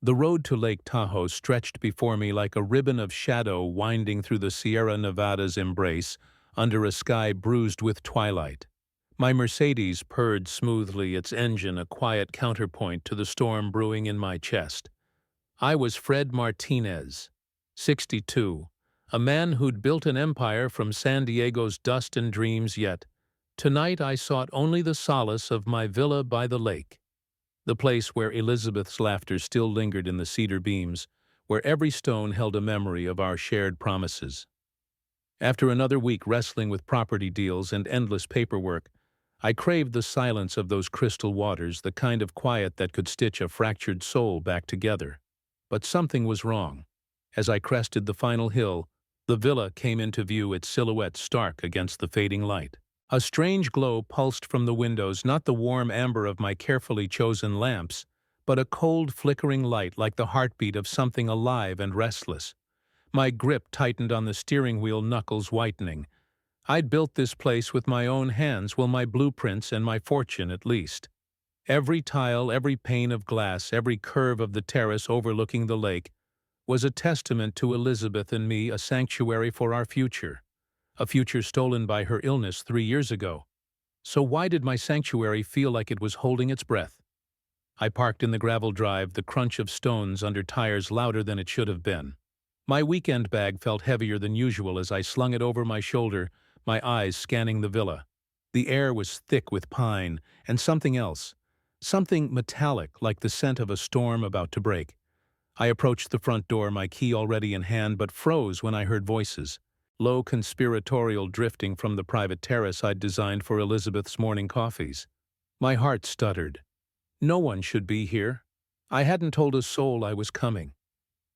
The road to Lake Tahoe stretched before me like a ribbon of shadow winding through the Sierra Nevadas' embrace under a sky bruised with twilight. My Mercedes purred smoothly, its engine a quiet counterpoint to the storm brewing in my chest. I was Fred Martinez, 62, a man who'd built an empire from San Diego's dust and dreams, yet tonight I sought only the solace of my villa by the lake. The place where Elizabeth's laughter still lingered in the cedar beams, where every stone held a memory of our shared promises. After another week wrestling with property deals and endless paperwork, I craved the silence of those crystal waters, the kind of quiet that could stitch a fractured soul back together. But something was wrong. As I crested the final hill, the villa came into view, its silhouette stark against the fading light. A strange glow pulsed from the windows, not the warm amber of my carefully chosen lamps, but a cold, flickering light like the heartbeat of something alive and restless. My grip tightened on the steering wheel, knuckles whitening. I'd built this place with my own hands, well, my blueprints and my fortune at least. Every tile, every pane of glass, every curve of the terrace overlooking the lake was a testament to Elizabeth and me, a sanctuary for our future. A future stolen by her illness 3 years ago. So why did my sanctuary feel like it was holding its breath? I parked in the gravel drive, the crunch of stones under tires louder than it should have been. My weekend bag felt heavier than usual as I slung it over my shoulder, my eyes scanning the villa. The air was thick with pine and something else, something metallic like the scent of a storm about to break. I approached the front door, my key already in hand, but froze when I heard voices. Low conspiratorial drifting from the private terrace I'd designed for Elizabeth's morning coffees. My heart stuttered. No one should be here. I hadn't told a soul I was coming.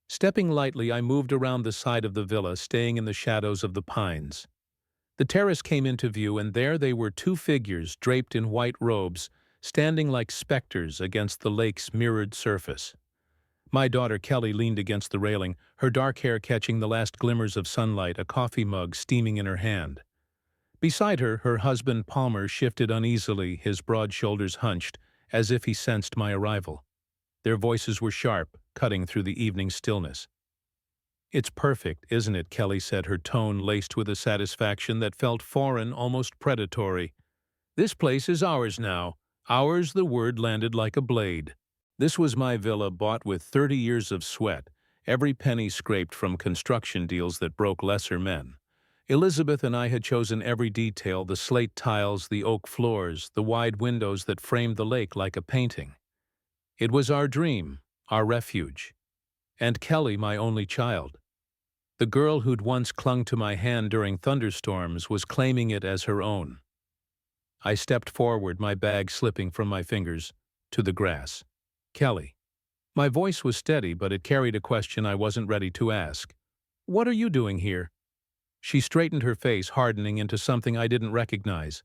Stepping lightly, I moved around the side of the villa, staying in the shadows of the pines. The terrace came into view, and there they were, two figures draped in white robes, standing like specters against the lake's mirrored surface. My daughter Kelly leaned against the railing, her dark hair catching the last glimmers of sunlight, a coffee mug steaming in her hand. Beside her, her husband Palmer shifted uneasily, his broad shoulders hunched, as if he sensed my arrival. Their voices were sharp, cutting through the evening stillness. "It's perfect, isn't it?" Kelly said, her tone laced with a satisfaction that felt foreign, almost predatory. "This place is ours now. Ours," the word landed like a blade. This was my villa, bought with 30 years of sweat, every penny scraped from construction deals that broke lesser men. Elizabeth and I had chosen every detail, the slate tiles, the oak floors, the wide windows that framed the lake like a painting. It was our dream, our refuge. And Kelly, my only child. The girl who'd once clung to my hand during thunderstorms, was claiming it as her own. I stepped forward, my bag slipping from my fingers, to the grass. "Kelly." My voice was steady, but it carried a question I wasn't ready to ask. "What are you doing here?" She straightened her face, hardening into something I didn't recognize.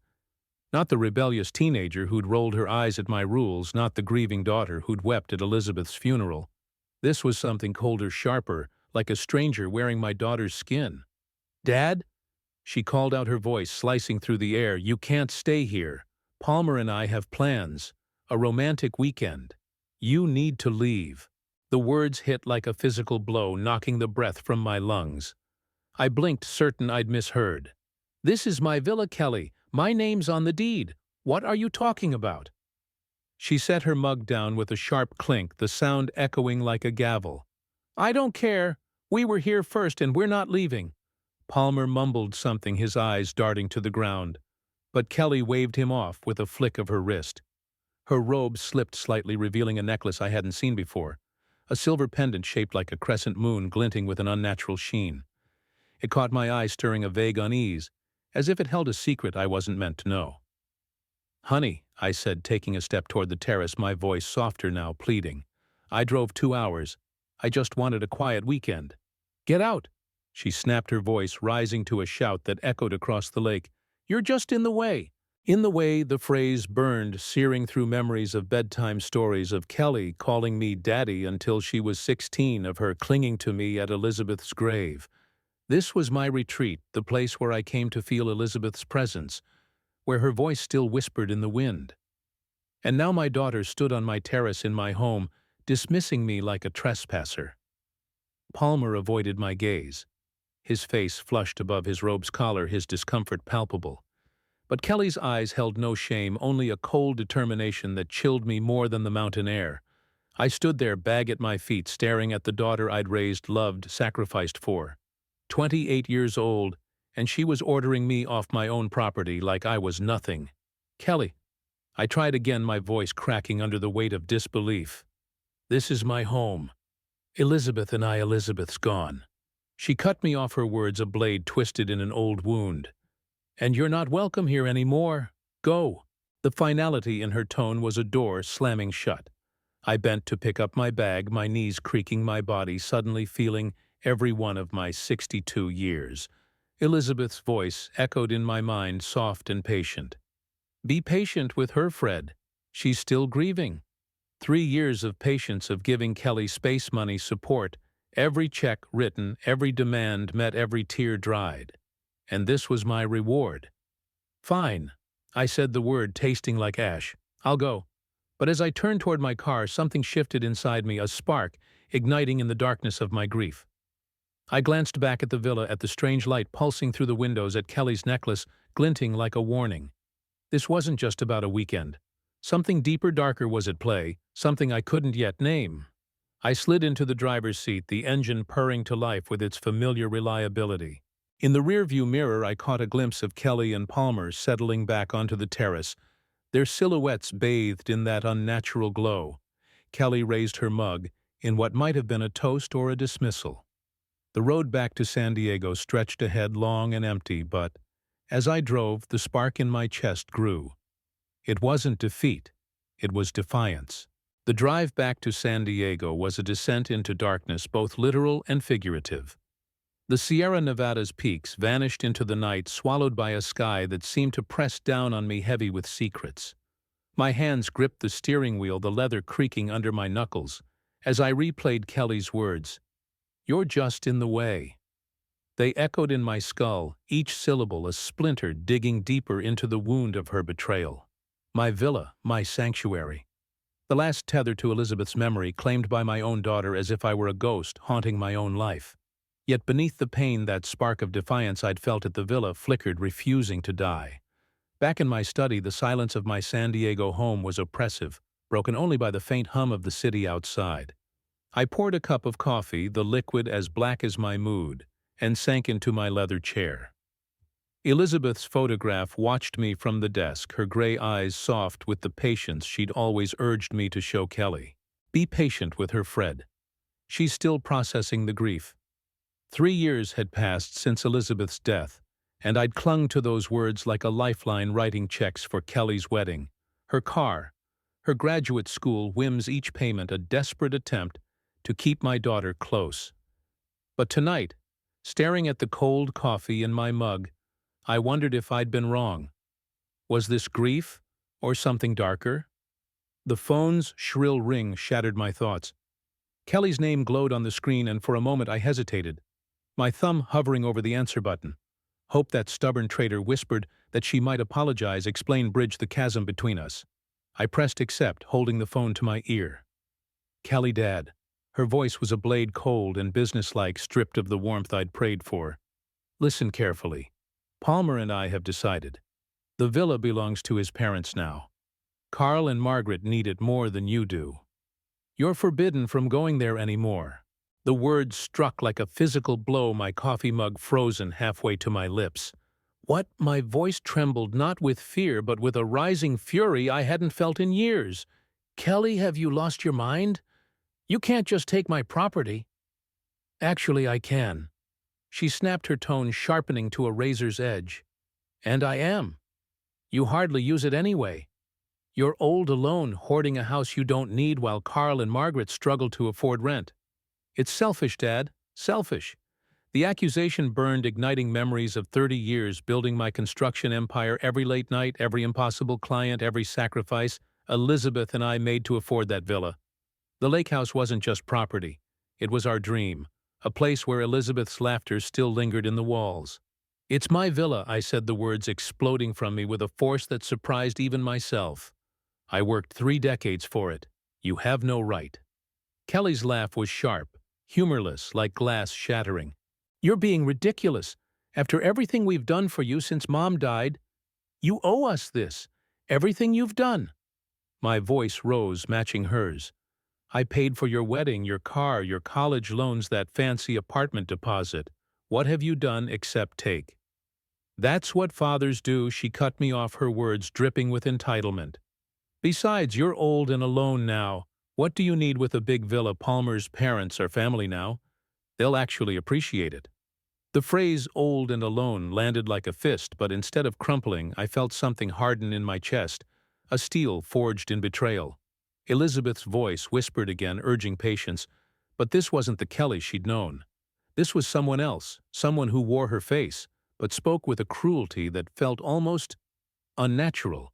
Not the rebellious teenager who'd rolled her eyes at my rules, not the grieving daughter who'd wept at Elizabeth's funeral. This was something colder, sharper, like a stranger wearing my daughter's skin. "Dad?" She called out, her voice slicing through the air. "You can't stay here. Palmer and I have plans. A romantic weekend. You need to leave." The words hit like a physical blow, knocking the breath from my lungs. I blinked, certain I'd misheard. "This is my villa, Kelly. My name's on the deed. What are you talking about?" She set her mug down with a sharp clink, the sound echoing like a gavel. "I don't care. We were here first and we're not leaving." Palmer mumbled something, his eyes darting to the ground. But Kelly waved him off with a flick of her wrist. Her robe slipped slightly, revealing a necklace I hadn't seen before, a silver pendant shaped like a crescent moon glinting with an unnatural sheen. It caught my eye, stirring a vague unease, as if it held a secret I wasn't meant to know. "Honey," I said, taking a step toward the terrace, my voice softer now, pleading. "I drove 2 hours. I just wanted a quiet weekend." "Get out!" She snapped, her voice rising to a shout that echoed across the lake. "You're just in the way." In the way, the phrase burned, searing through memories of bedtime stories, of Kelly calling me daddy until she was 16, of her clinging to me at Elizabeth's grave. This was my retreat, the place where I came to feel Elizabeth's presence, where her voice still whispered in the wind. And now my daughter stood on my terrace in my home, dismissing me like a trespasser. Palmer avoided my gaze. His face flushed above his robe's collar, his discomfort palpable. But Kelly's eyes held no shame, only a cold determination that chilled me more than the mountain air. I stood there, bag at my feet, staring at the daughter I'd raised, loved, sacrificed for. 28 years old, and she was ordering me off my own property like I was nothing. Kelly, I tried again, my voice cracking under the weight of disbelief. This is my home. Elizabeth's gone. She cut me off, her words a blade twisted in an old wound. And you're not welcome here anymore. Go. The finality in her tone was a door slamming shut. I bent to pick up my bag, my knees creaking, my body suddenly feeling every one of my 62 years. Elizabeth's voice echoed in my mind, soft and patient. Be patient with her, Fred. She's still grieving. 3 years of patience, of giving Kelly space, money, support, every check written, every demand met, every tear dried. And this was my reward. Fine. I said the word, tasting like ash. I'll go. But as I turned toward my car, something shifted inside me, a spark igniting in the darkness of my grief. I glanced back at the villa, at the strange light pulsing through the windows, at Kelly's necklace glinting like a warning. This wasn't just about a weekend. Something deeper, darker was at play, something I couldn't yet name. I slid into the driver's seat, the engine purring to life with its familiar reliability. In the rearview mirror, I caught a glimpse of Kelly and Palmer settling back onto the terrace, their silhouettes bathed in that unnatural glow. Kelly raised her mug in what might have been a toast or a dismissal. The road back to San Diego stretched ahead, long and empty, but as I drove, the spark in my chest grew. It wasn't defeat, it was defiance. The drive back to San Diego was a descent into darkness, both literal and figurative. The Sierra Nevada's peaks vanished into the night, swallowed by a sky that seemed to press down on me heavy with secrets. My hands gripped the steering wheel, the leather creaking under my knuckles, as I replayed Kelly's words. You're just in the way. They echoed in my skull, each syllable a splinter digging deeper into the wound of her betrayal. My villa, my sanctuary. The last tether to Elizabeth's memory, claimed by my own daughter as if I were a ghost haunting my own life. Yet beneath the pain, that spark of defiance I'd felt at the villa flickered, refusing to die. Back in my study, the silence of my San Diego home was oppressive, broken only by the faint hum of the city outside. I poured a cup of coffee, the liquid as black as my mood, and sank into my leather chair. Elizabeth's photograph watched me from the desk, her gray eyes soft with the patience she'd always urged me to show Kelly. Be patient with her, Fred. She's still processing the grief. 3 years had passed since Elizabeth's death, and I'd clung to those words like a lifeline, writing checks for Kelly's wedding, her car, her graduate school whims, each payment a desperate attempt to keep my daughter close. But tonight, staring at the cold coffee in my mug, I wondered if I'd been wrong. Was this grief or something darker? The phone's shrill ring shattered my thoughts. Kelly's name glowed on the screen, and for a moment I hesitated, my thumb hovering over the answer button. Hope that stubborn traitor whispered that she might apologize, explain, bridge the chasm between us. I pressed accept, holding the phone to my ear. Kelly, Dad. Her voice was a blade cold and businesslike, stripped of the warmth I'd prayed for. Listen carefully. Palmer and I have decided. The villa belongs to his parents now. Carl and Margaret need it more than you do. You're forbidden from going there anymore. The words struck like a physical blow, my coffee mug frozen halfway to my lips. What? My voice trembled, not with fear, but with a rising fury I hadn't felt in years. Kelly, have you lost your mind? You can't just take my property. Actually, I can. She snapped, her tone sharpening to a razor's edge. And I am. You hardly use it anyway. You're old, alone, hoarding a house you don't need while Carl and Margaret struggle to afford rent. It's selfish, Dad. Selfish. The accusation burned, igniting memories of 30 years building my construction empire, every late night, every impossible client, every sacrifice Elizabeth and I made to afford that villa. The lake house wasn't just property. It was our dream, a place where Elizabeth's laughter still lingered in the walls. It's my villa, I said, the words exploding from me with a force that surprised even myself. I worked 3 decades for it. You have no right. Kelly's laugh was sharp, humorless, like glass shattering. "You're being ridiculous. After everything we've done for you since Mom died, you owe us this. Everything you've done." My voice rose, matching hers. "I paid for your wedding, your car, your college loans, that fancy apartment deposit. What have you done except take?" "That's what fathers do," she cut me off, her words dripping with entitlement. "Besides, you're old and alone now. What do you need with a big villa? Palmer's parents are family now. They'll actually appreciate it." The phrase "old and alone" landed like a fist, but instead of crumpling, I felt something harden in my chest, a steel forged in betrayal. Elizabeth's voice whispered again, urging patience, but this wasn't the Kelly she'd known. This was someone else, someone who wore her face, but spoke with a cruelty that felt almost unnatural.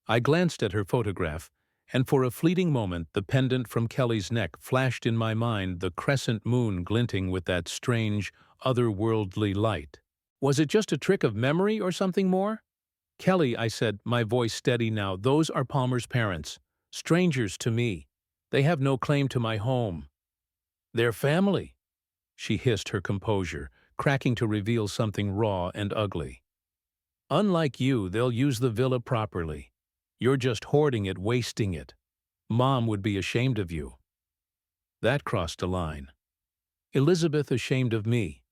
I glanced at her photograph, and for a fleeting moment the pendant from Kelly's neck flashed in my mind, the crescent moon glinting with that strange, otherworldly light. Was it just a trick of memory or something more? "Kelly," I said, my voice steady now, "those are Palmer's parents. Strangers to me. They have no claim to my home." "They're family," she hissed, her composure cracking to reveal something raw and ugly. "Unlike you, they'll use the villa properly. You're just hoarding it, wasting it. Mom would be ashamed of you." That crossed a line. Elizabeth ashamed of me.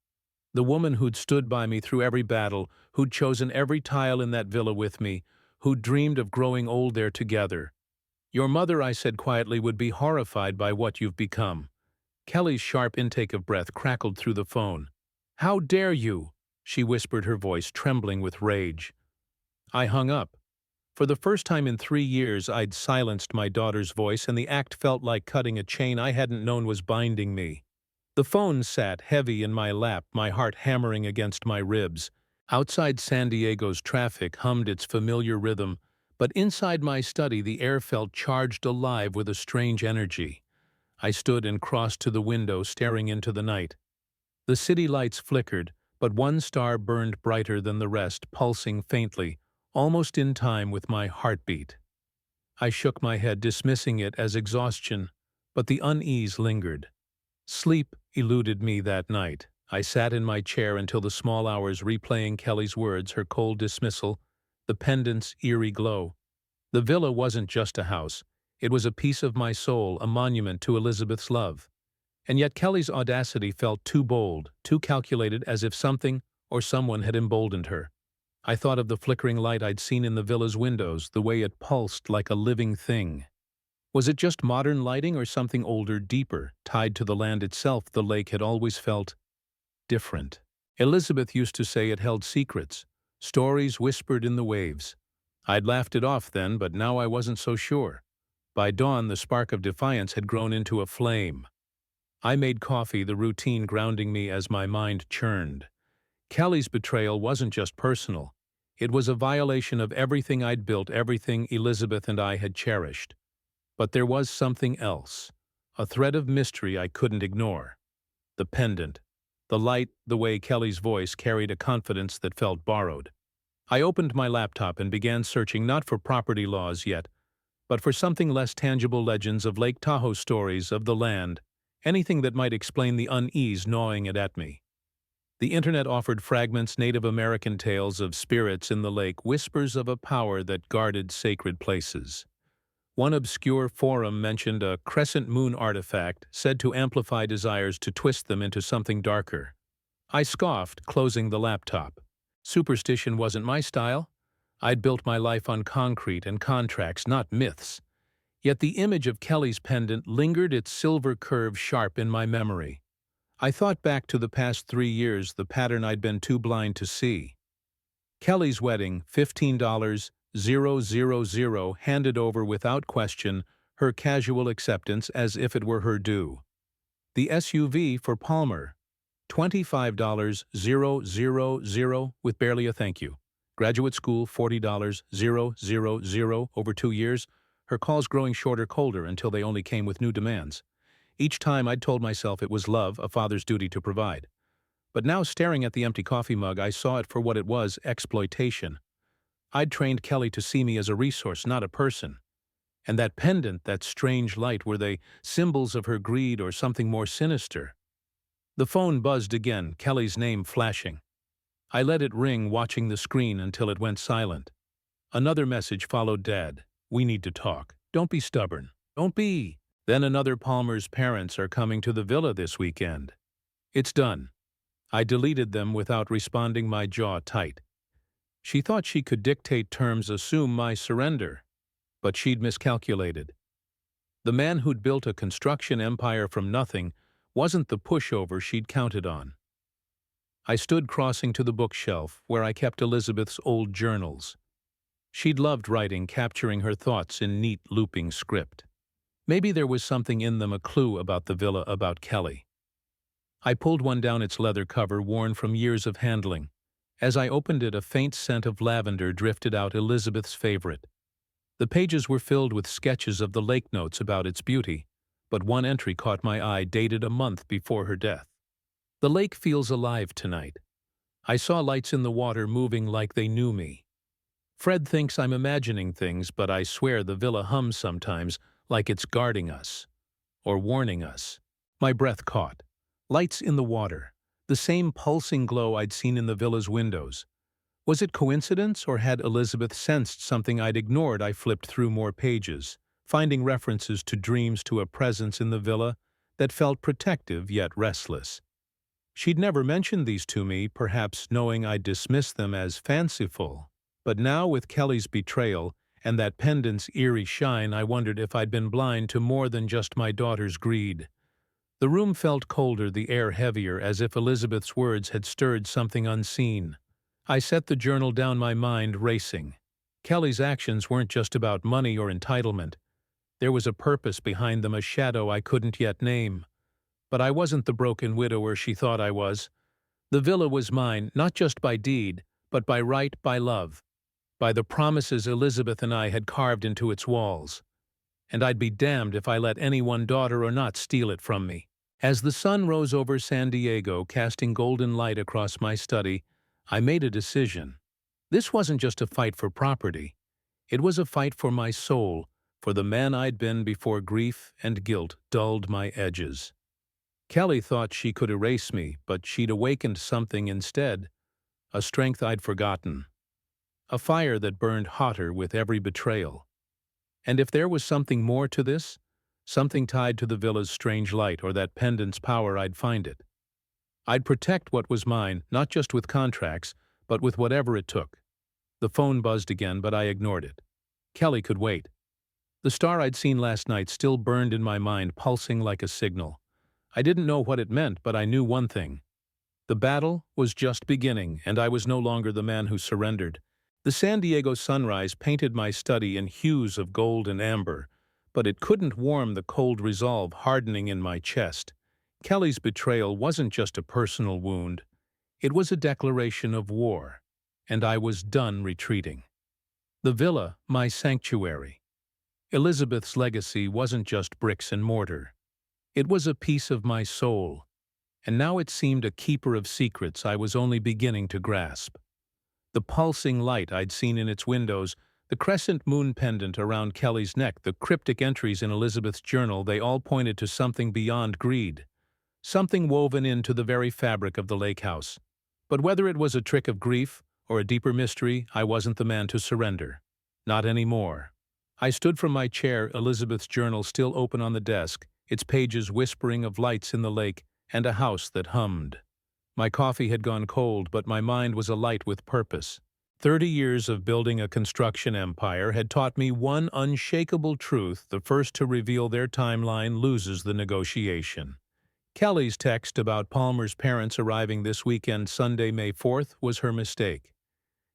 The woman who'd stood by me through every battle, who'd chosen every tile in that villa with me, who'd dreamed of growing old there together. "Your mother," I said quietly, "would be horrified by what you've become." Kelly's sharp intake of breath crackled through the phone. "How dare you?" she whispered, her voice trembling with rage. I hung up. For the first time in 3 years, I'd silenced my daughter's voice, and the act felt like cutting a chain I hadn't known was binding me. The phone sat heavy in my lap, my heart hammering against my ribs. Outside San Diego's traffic hummed its familiar rhythm, but inside my study the air felt charged alive with a strange energy. I stood and crossed to the window, staring into the night. The city lights flickered, but one star burned brighter than the rest, pulsing faintly, almost in time with my heartbeat. I shook my head, dismissing it as exhaustion, but the unease lingered. Sleep eluded me that night. I sat in my chair until the small hours, replaying Kelly's words, her cold dismissal, the pendant's eerie glow. The villa wasn't just a house. It was a piece of my soul, a monument to Elizabeth's love. And yet Kelly's audacity felt too bold, too calculated, as if something or someone had emboldened her. I thought of the flickering light I'd seen in the villa's windows, the way it pulsed like a living thing. Was it just modern lighting or something older, deeper, tied to the land itself? The lake had always felt different. Elizabeth used to say it held secrets, stories whispered in the waves. I'd laughed it off then, but now I wasn't so sure. By dawn, the spark of defiance had grown into a flame. I made coffee, the routine grounding me as my mind churned. Kelly's betrayal wasn't just personal. It was a violation of everything I'd built, everything Elizabeth and I had cherished. But there was something else, a thread of mystery I couldn't ignore. The pendant, the light, the way Kelly's voice carried a confidence that felt borrowed. I opened my laptop and began searching, not for property laws yet, but for something less tangible, legends of Lake Tahoe, stories of the land, anything that might explain the unease gnawing it at me. The internet offered fragments, Native American tales of spirits in the lake, whispers of a power that guarded sacred places. One obscure forum mentioned a crescent moon artifact said to amplify desires, to twist them into something darker. I scoffed, closing the laptop. Superstition wasn't my style. I'd built my life on concrete and contracts, not myths. Yet the image of Kelly's pendant lingered, its silver curve sharp in my memory. I thought back to the past 3 years, the pattern I'd been too blind to see. Kelly's wedding, $15,000, handed over without question, her casual acceptance as if it were her due. The SUV for Palmer, $25,000, with barely a thank you. Graduate school, $40,000, over 2 years, her calls growing shorter, colder, until they only came with new demands. Each time I'd told myself it was love, a father's duty to provide. But now, staring at the empty coffee mug, I saw it for what it was: exploitation. I'd trained Kelly to see me as a resource, not a person. And that pendant, that strange light, were they symbols of her greed or something more sinister? The phone buzzed again, Kelly's name flashing. I let it ring, watching the screen until it went silent. Another message followed. Dad, we need to talk. Don't be stubborn. Don't be. Then another. Palmer's parents are coming to the villa this weekend. It's done. I deleted them without responding, my jaw tight. She thought she could dictate terms, assume my surrender. But she'd miscalculated. The man who'd built a construction empire from nothing wasn't the pushover she'd counted on. I stood crossing to the bookshelf where I kept Elizabeth's old journals. She'd loved writing, capturing her thoughts in neat, looping script. Maybe there was something in them, a clue about the villa, about Kelly. I pulled one down, its leather cover worn from years of handling. As I opened it, a faint scent of lavender drifted out, Elizabeth's favorite. The pages were filled with sketches of the lake, notes about its beauty, but one entry caught my eye, dated a month before her death. The lake feels alive tonight. I saw lights in the water moving like they knew me. Fred thinks I'm imagining things, but I swear the villa hums sometimes, like it's guarding us. Or warning us. My breath caught. Lights in the water. The same pulsing glow I'd seen in the villa's windows. Was it coincidence, or had Elizabeth sensed something I'd ignored? I flipped through more pages, finding references to dreams, to a presence in the villa that felt protective yet restless. She'd never mentioned these to me, perhaps knowing I'd dismiss them as fanciful. But now, with Kelly's betrayal and that pendant's eerie shine, I wondered if I'd been blind to more than just my daughter's greed. The room felt colder, the air heavier, as if Elizabeth's words had stirred something unseen. I set the journal down, my mind racing. Kelly's actions weren't just about money or entitlement. There was a purpose behind them, a shadow I couldn't yet name. But I wasn't the broken widower she thought I was. The villa was mine, not just by deed, but by right, by love, by the promises Elizabeth and I had carved into its walls. And I'd be damned if I let anyone, daughter or not, steal it from me. As the sun rose over San Diego, casting golden light across my study, I made a decision. This wasn't just a fight for property. It was a fight for my soul, for the man I'd been before grief and guilt dulled my edges. Kelly thought she could erase me, but she'd awakened something instead, a strength I'd forgotten, a fire that burned hotter with every betrayal. And if there was something more to this, something tied to the villa's strange light or that pendant's power, I'd find it. I'd protect what was mine, not just with contracts, but with whatever it took. The phone buzzed again, but I ignored it. Kelly could wait. The star I'd seen last night still burned in my mind, pulsing like a signal. I didn't know what it meant, but I knew one thing. The battle was just beginning, and I was no longer the man who surrendered. The San Diego sunrise painted my study in hues of gold and amber, but it couldn't warm the cold resolve hardening in my chest. Kelly's betrayal wasn't just a personal wound. It was a declaration of war, and I was done retreating. The villa, my sanctuary. Elizabeth's legacy wasn't just bricks and mortar. It was a piece of my soul, and now it seemed a keeper of secrets I was only beginning to grasp. The pulsing light I'd seen in its windows, the crescent moon pendant around Kelly's neck, the cryptic entries in Elizabeth's journal, they all pointed to something beyond greed, something woven into the very fabric of the lake house. But whether it was a trick of grief or a deeper mystery, I wasn't the man to surrender. Not anymore. I stood from my chair, Elizabeth's journal still open on the desk, its pages whispering of lights in the lake and a house that hummed. My coffee had gone cold, but my mind was alight with purpose. 30 years of building a construction empire had taught me one unshakable truth: the first to reveal their timeline loses the negotiation. Kelly's text about Palmer's parents arriving this weekend, Sunday, May 4th, was her mistake.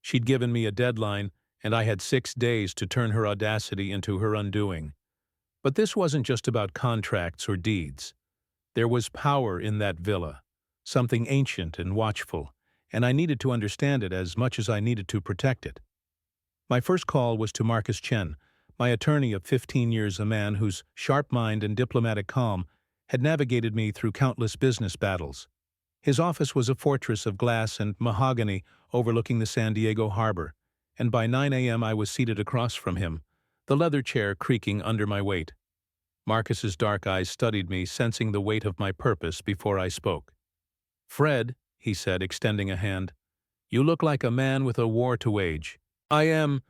She'd given me a deadline, and I had 6 days to turn her audacity into her undoing. But this wasn't just about contracts or deeds. There was power in that villa, something ancient and watchful, and I needed to understand it as much as I needed to protect it. My first call was to Marcus Chen, my attorney of 15 years, a man whose sharp mind and diplomatic calm had navigated me through countless business battles. His office was a fortress of glass and mahogany overlooking the San Diego harbor, and by 9 a.m. I was seated across from him, the leather chair creaking under my weight. Marcus's dark eyes studied me, sensing the weight of my purpose before I spoke. "Fred," he said, extending a hand, "you look like a man with a war to wage." "I am,"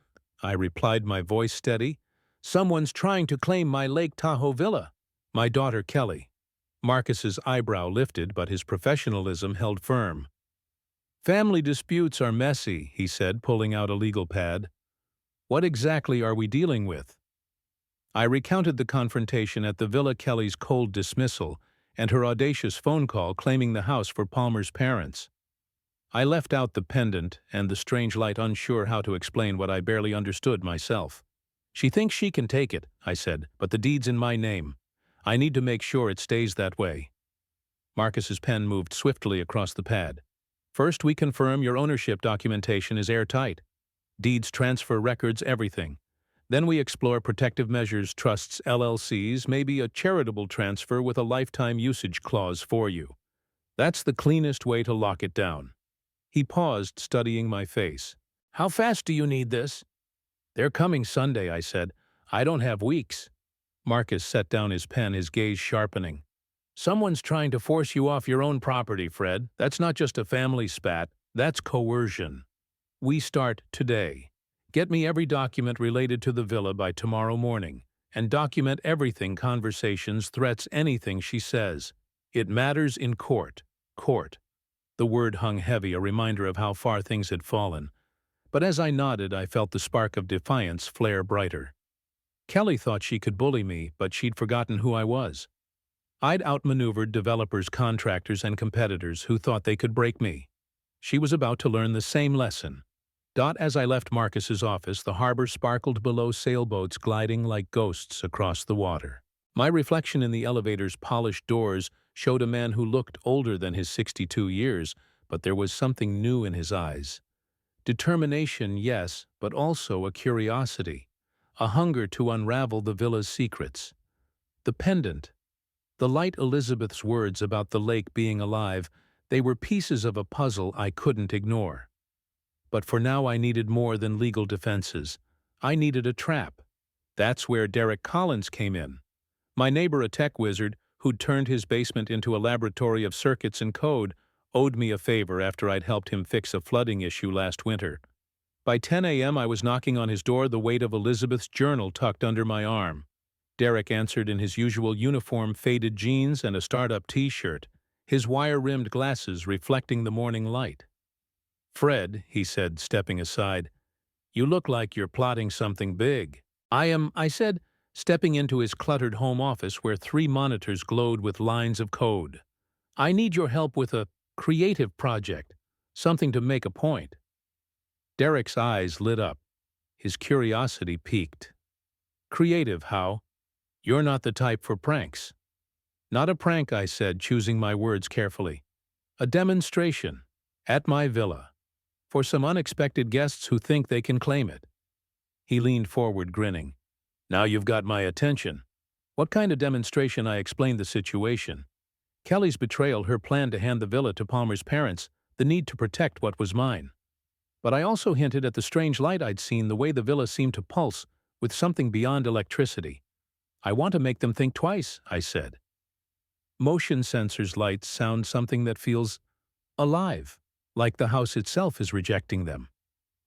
I replied, my voice steady. "Someone's trying to claim my Lake Tahoe villa." "My daughter, Kelly." Marcus's eyebrow lifted, but his professionalism held firm. "Family disputes are messy," he said, pulling out a legal pad. "What exactly are we dealing with?" I recounted the confrontation at the Villa, Kelly's cold dismissal, and her audacious phone call claiming the house for Palmer's parents. I left out the pendant and the strange light, unsure how to explain what I barely understood myself. "She thinks she can take it," I said, "but the deed's in my name. I need to make sure it stays that way." Marcus's pen moved swiftly across the pad. "First, we confirm your ownership documentation is airtight. Deeds, transfer records, everything. Then we explore protective measures, trusts, LLCs, maybe a charitable transfer with a lifetime usage clause for you. That's the cleanest way to lock it down." He paused, studying my face. "How fast do you need this?" "They're coming Sunday," I said. "I don't have weeks." Marcus set down his pen, his gaze sharpening. "Someone's trying to force you off your own property, Fred. That's not just a family spat. That's coercion. We start today. Get me every document related to the villa by tomorrow morning, and document everything, conversations, threats, anything she says. It matters in court. Court." The word hung heavy, a reminder of how far things had fallen. But as I nodded, I felt the spark of defiance flare brighter. Kelly thought she could bully me, but she'd forgotten who I was. I'd outmaneuvered developers, contractors, and competitors who thought they could break me. She was about to learn the same lesson. As I left Marcus's office, the harbor sparkled below, sailboats gliding like ghosts across the water. My reflection in the elevator's polished doors showed a man who looked older than his 62 years, but there was something new in his eyes. Determination, yes, but also a curiosity, a hunger to unravel the villa's secrets. The pendant, the light, Elizabeth's words about the lake being alive, they were pieces of a puzzle I couldn't ignore. But for now I needed more than legal defenses. I needed a trap. That's where Derek Collins came in. My neighbor, a tech wizard who'd turned his basement into a laboratory of circuits and code, owed me a favor after I'd helped him fix a flooding issue last winter. By 10 a.m. I was knocking on his door, the weight of Elizabeth's journal tucked under my arm. Derek answered in his usual uniform, faded jeans and a startup t-shirt, his wire-rimmed glasses reflecting the morning light. "Fred," he said, stepping aside, "you look like you're plotting something big." "I am," I said, stepping into his cluttered home office where 3 monitors glowed with lines of code. "I need your help with a creative project, something to make a point." Derek's eyes lit up. His curiosity piqued. "Creative, how? You're not the type for pranks." "Not a prank," I said, choosing my words carefully. "A demonstration. At my villa. For some unexpected guests who think they can claim it." He leaned forward, grinning. "Now you've got my attention." "What kind of demonstration?" I explained the situation. Kelly's betrayal, her plan to hand the villa to Palmer's parents, the need to protect what was mine. But I also hinted at the strange light I'd seen, the way the villa seemed to pulse with something beyond electricity. "I want to make them think twice," I said. Motion sensors, lights, sound, something that feels alive, like the house itself is rejecting them.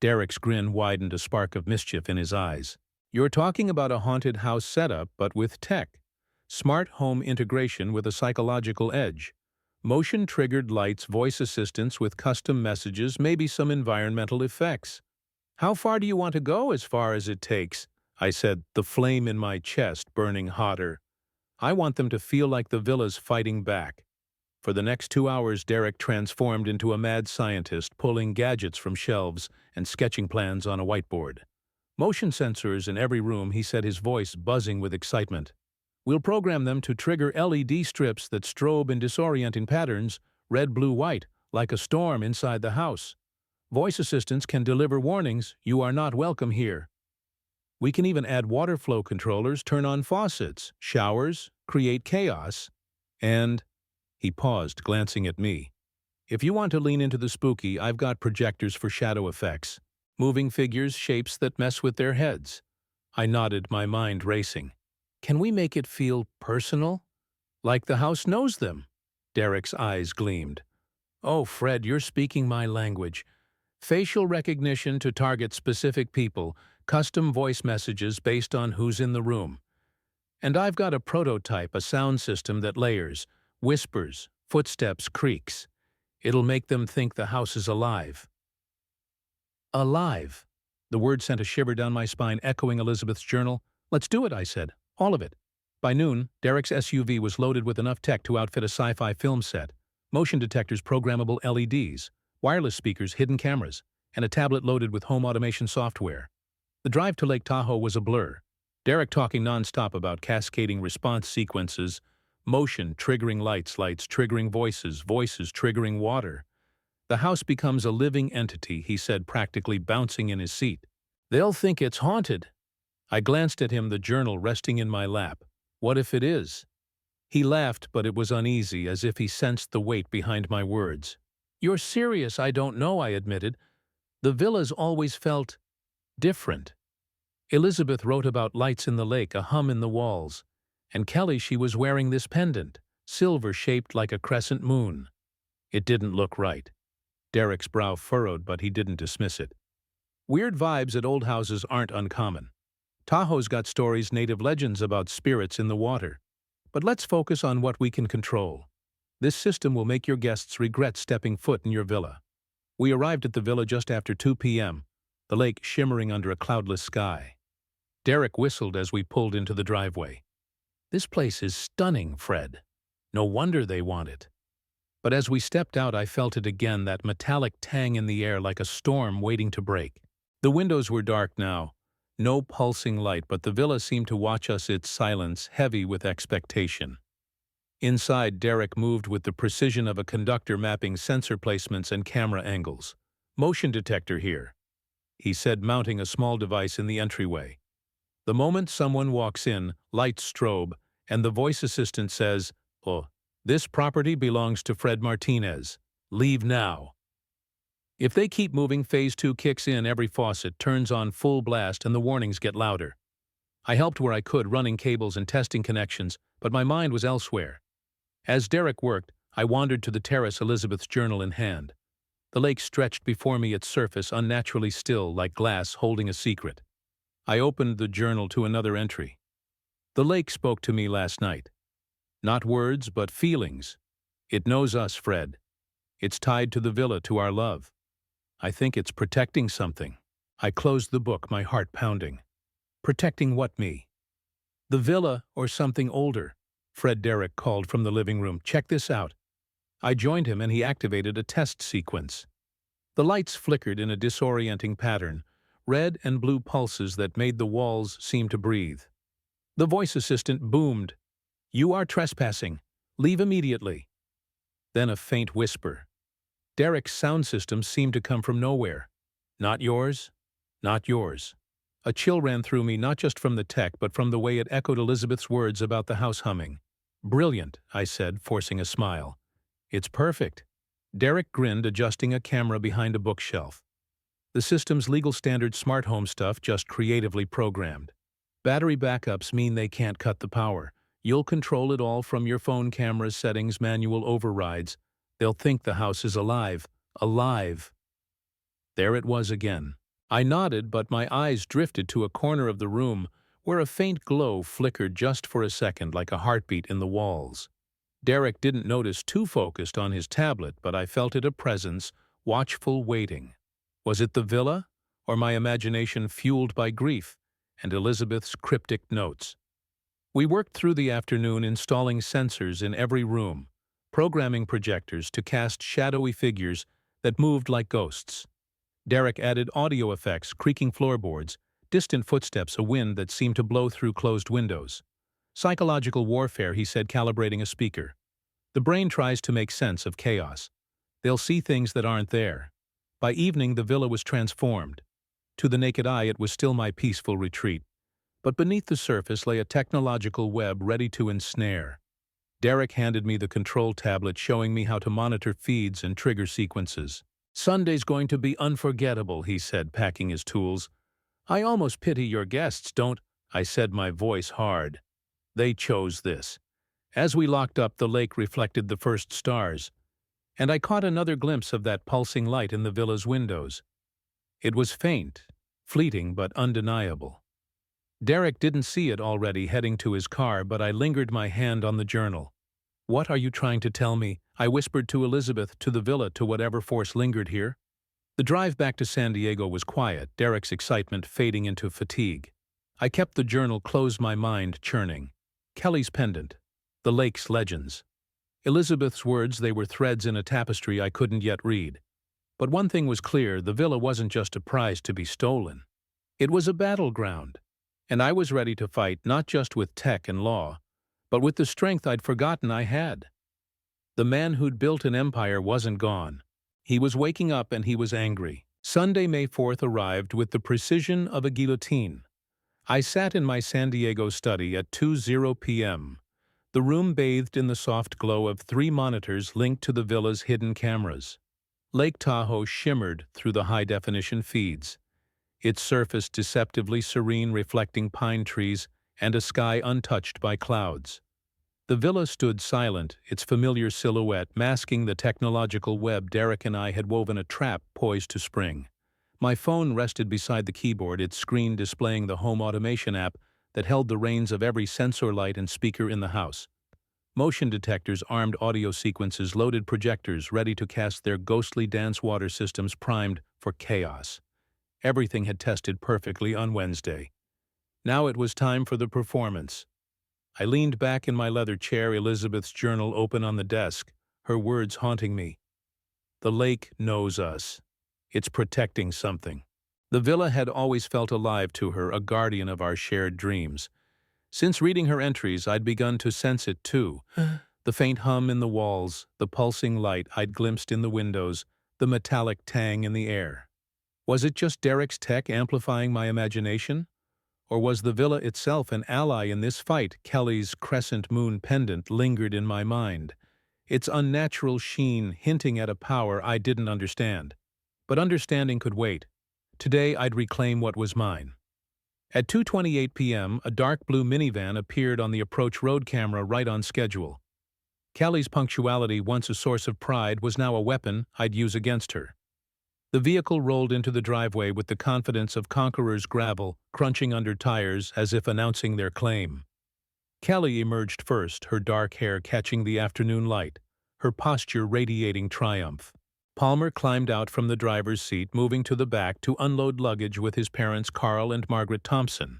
Derek's grin widened, a spark of mischief in his eyes. "You're talking about a haunted house setup, but with tech. Smart home integration with a psychological edge. Motion-triggered lights, voice assistants with custom messages, maybe some environmental effects." "How far do you want to go?" "As far as it takes," I said, the flame in my chest burning hotter. "I want them to feel like the villa's fighting back." For the next 2 hours, Derek transformed into a mad scientist, pulling gadgets from shelves and sketching plans on a whiteboard. "Motion sensors in every room," he said, his voice buzzing with excitement. "We'll program them to trigger LED strips that strobe in disorienting patterns, red, blue, white, like a storm inside the house. Voice assistants can deliver warnings, 'You are not welcome here.' We can even add water flow controllers, turn on faucets, showers, create chaos, and—" He paused, glancing at me. "If you want to lean into the spooky, I've got projectors for shadow effects. Moving figures, shapes that mess with their heads. I nodded, my mind racing. Can we make it feel personal? Like the house knows them? Derek's eyes gleamed. Oh, Fred, you're speaking my language. Facial recognition to target specific people, custom voice messages based on who's in the room. And I've got a prototype, a sound system that layers, whispers, footsteps, creaks. It'll make them think the house is alive. Alive. The word sent a shiver down my spine, echoing Elizabeth's journal. Let's do it, I said. All of it. By noon, Derek's SUV was loaded with enough tech to outfit a sci-fi film set. Motion detectors, programmable LEDs, wireless speakers, hidden cameras, and a tablet loaded with home automation software. The drive to Lake Tahoe was a blur. Derek talking nonstop about cascading response sequences, motion triggering lights, lights triggering voices, voices triggering water. The house becomes a living entity, he said, practically bouncing in his seat. They'll think it's haunted. I glanced at him, the journal resting in my lap. What if it is? He laughed, but it was uneasy, as if he sensed the weight behind my words. You're serious, I don't know, I admitted. The villa's always felt different. Elizabeth wrote about lights in the lake, a hum in the walls. And Kelly, she was wearing this pendant, silver-shaped like a crescent moon. It didn't look right. Derek's brow furrowed, but he didn't dismiss it. Weird vibes at old houses aren't uncommon. Tahoe's got stories, native legends about spirits in the water. But let's focus on what we can control. This system will make your guests regret stepping foot in your villa. We arrived at the villa just after 2 p.m., the lake shimmering under a cloudless sky. Derek whistled as we pulled into the driveway. This place is stunning, Fred. No wonder they want it. But as we stepped out, I felt it again, that metallic tang in the air, like a storm waiting to break. The windows were dark now. No pulsing light, but the villa seemed to watch us, its silence heavy with expectation. Inside, Derek moved with the precision of a conductor, mapping sensor placements and camera angles. Motion detector here, he said, mounting a small device in the entryway. The moment someone walks in, lights strobe, and the voice assistant says, "Oh, this property belongs to Fred Martinez. Leave now." If they keep moving, phase 2 kicks in, every faucet turns on full blast, and the warnings get louder. I helped where I could, running cables and testing connections, but my mind was elsewhere. As Derek worked, I wandered to the terrace, Elizabeth's journal in hand. The lake stretched before me, its surface unnaturally still, like glass holding a secret. I opened the journal to another entry. The lake spoke to me last night. Not words, but feelings. It knows us, Fred. It's tied to the villa, to our love. I think it's protecting something. I closed the book, my heart pounding. Protecting what, me? The villa, or something older? Fred, Derek called from the living room. Check this out. I joined him, and he activated a test sequence. The lights flickered in a disorienting pattern, red and blue pulses that made the walls seem to breathe. The voice assistant boomed. You are trespassing. Leave immediately. Then a faint whisper. Derek's sound system seemed to come from nowhere. Not yours, not yours. A chill ran through me, not just from the tech, but from the way it echoed Elizabeth's words about the house humming. Brilliant, I said, forcing a smile. It's perfect. Derek grinned, adjusting a camera behind a bookshelf. The system's legal standard smart home stuff, just creatively programmed. Battery backups mean they can't cut the power. You'll control it all from your phone cameras, settings, manual overrides. They'll think the house is alive. Alive. There it was again. I nodded, but my eyes drifted to a corner of the room where a faint glow flickered just for a second, like a heartbeat in the walls. Derek didn't notice, too focused on his tablet, but I felt it, a presence, watchful, waiting. Was it the villa, or my imagination fueled by grief and Elizabeth's cryptic notes? We worked through the afternoon, installing sensors in every room, programming projectors to cast shadowy figures that moved like ghosts. Derek added audio effects, creaking floorboards, distant footsteps, a wind that seemed to blow through closed windows. Psychological warfare, he said, calibrating a speaker. The brain tries to make sense of chaos. They'll see things that aren't there. By evening, the villa was transformed. To the naked eye, it was still my peaceful retreat. But beneath the surface lay a technological web ready to ensnare. Derek handed me the control tablet, showing me how to monitor feeds and trigger sequences. Sunday's going to be unforgettable, he said, packing his tools. I almost pity your guests, don't I said, my voice hard. They chose this. As we locked up, the lake reflected the first stars, and I caught another glimpse of that pulsing light in the villa's windows. It was faint, fleeting but undeniable. Derek didn't see it already heading to his car, but I lingered my hand on the journal. "What are you trying to tell me?" I whispered to Elizabeth, to the villa, to whatever force lingered here. The drive back to San Diego was quiet, Derek's excitement fading into fatigue. I kept the journal closed, my mind churning. Kelly's pendant. The lake's legends. Elizabeth's words, they were threads in a tapestry I couldn't yet read. But one thing was clear, the villa wasn't just a prize to be stolen. It was a battleground. And I was ready to fight, not just with tech and law, but with the strength I'd forgotten I had. The man who'd built an empire wasn't gone. He was waking up, and he was angry. Sunday, May 4th arrived with the precision of a guillotine. I sat in my San Diego study at 2:00 p.m., the room bathed in the soft glow of 3 monitors linked to the villa's hidden cameras. Lake Tahoe shimmered through the high-definition feeds, its surface deceptively serene, reflecting pine trees and a sky untouched by clouds. The villa stood silent, its familiar silhouette masking the technological web Derek and I had woven, a trap poised to spring. My phone rested beside the keyboard, its screen displaying the home automation app that held the reins of every sensor, light, and speaker in the house. Motion detectors, armed audio sequences, loaded projectors ready to cast their ghostly dance, water systems primed for chaos. Everything had tested perfectly on Wednesday. Now it was time for the performance. I leaned back in my leather chair, Elizabeth's journal open on the desk, her words haunting me. The lake knows us. It's protecting something. The villa had always felt alive to her, a guardian of our shared dreams. Since reading her entries, I'd begun to sense it too. The faint hum in the walls, the pulsing light I'd glimpsed in the windows, the metallic tang in the air. Was it just Derek's tech amplifying my imagination? Or was the villa itself an ally in this fight? Kelly's crescent moon pendant lingered in my mind, its unnatural sheen hinting at a power I didn't understand. But understanding could wait. Today I'd reclaim what was mine. At 2:28 p.m., a dark blue minivan appeared on the approach road camera, right on schedule. Kelly's punctuality, once a source of pride, was now a weapon I'd use against her. The vehicle rolled into the driveway with the confidence of conquerors, gravel crunching under tires as if announcing their claim. Kelly emerged first, her dark hair catching the afternoon light, her posture radiating triumph. Palmer climbed out from the driver's seat, moving to the back to unload luggage with his parents, Carl and Margaret Thompson.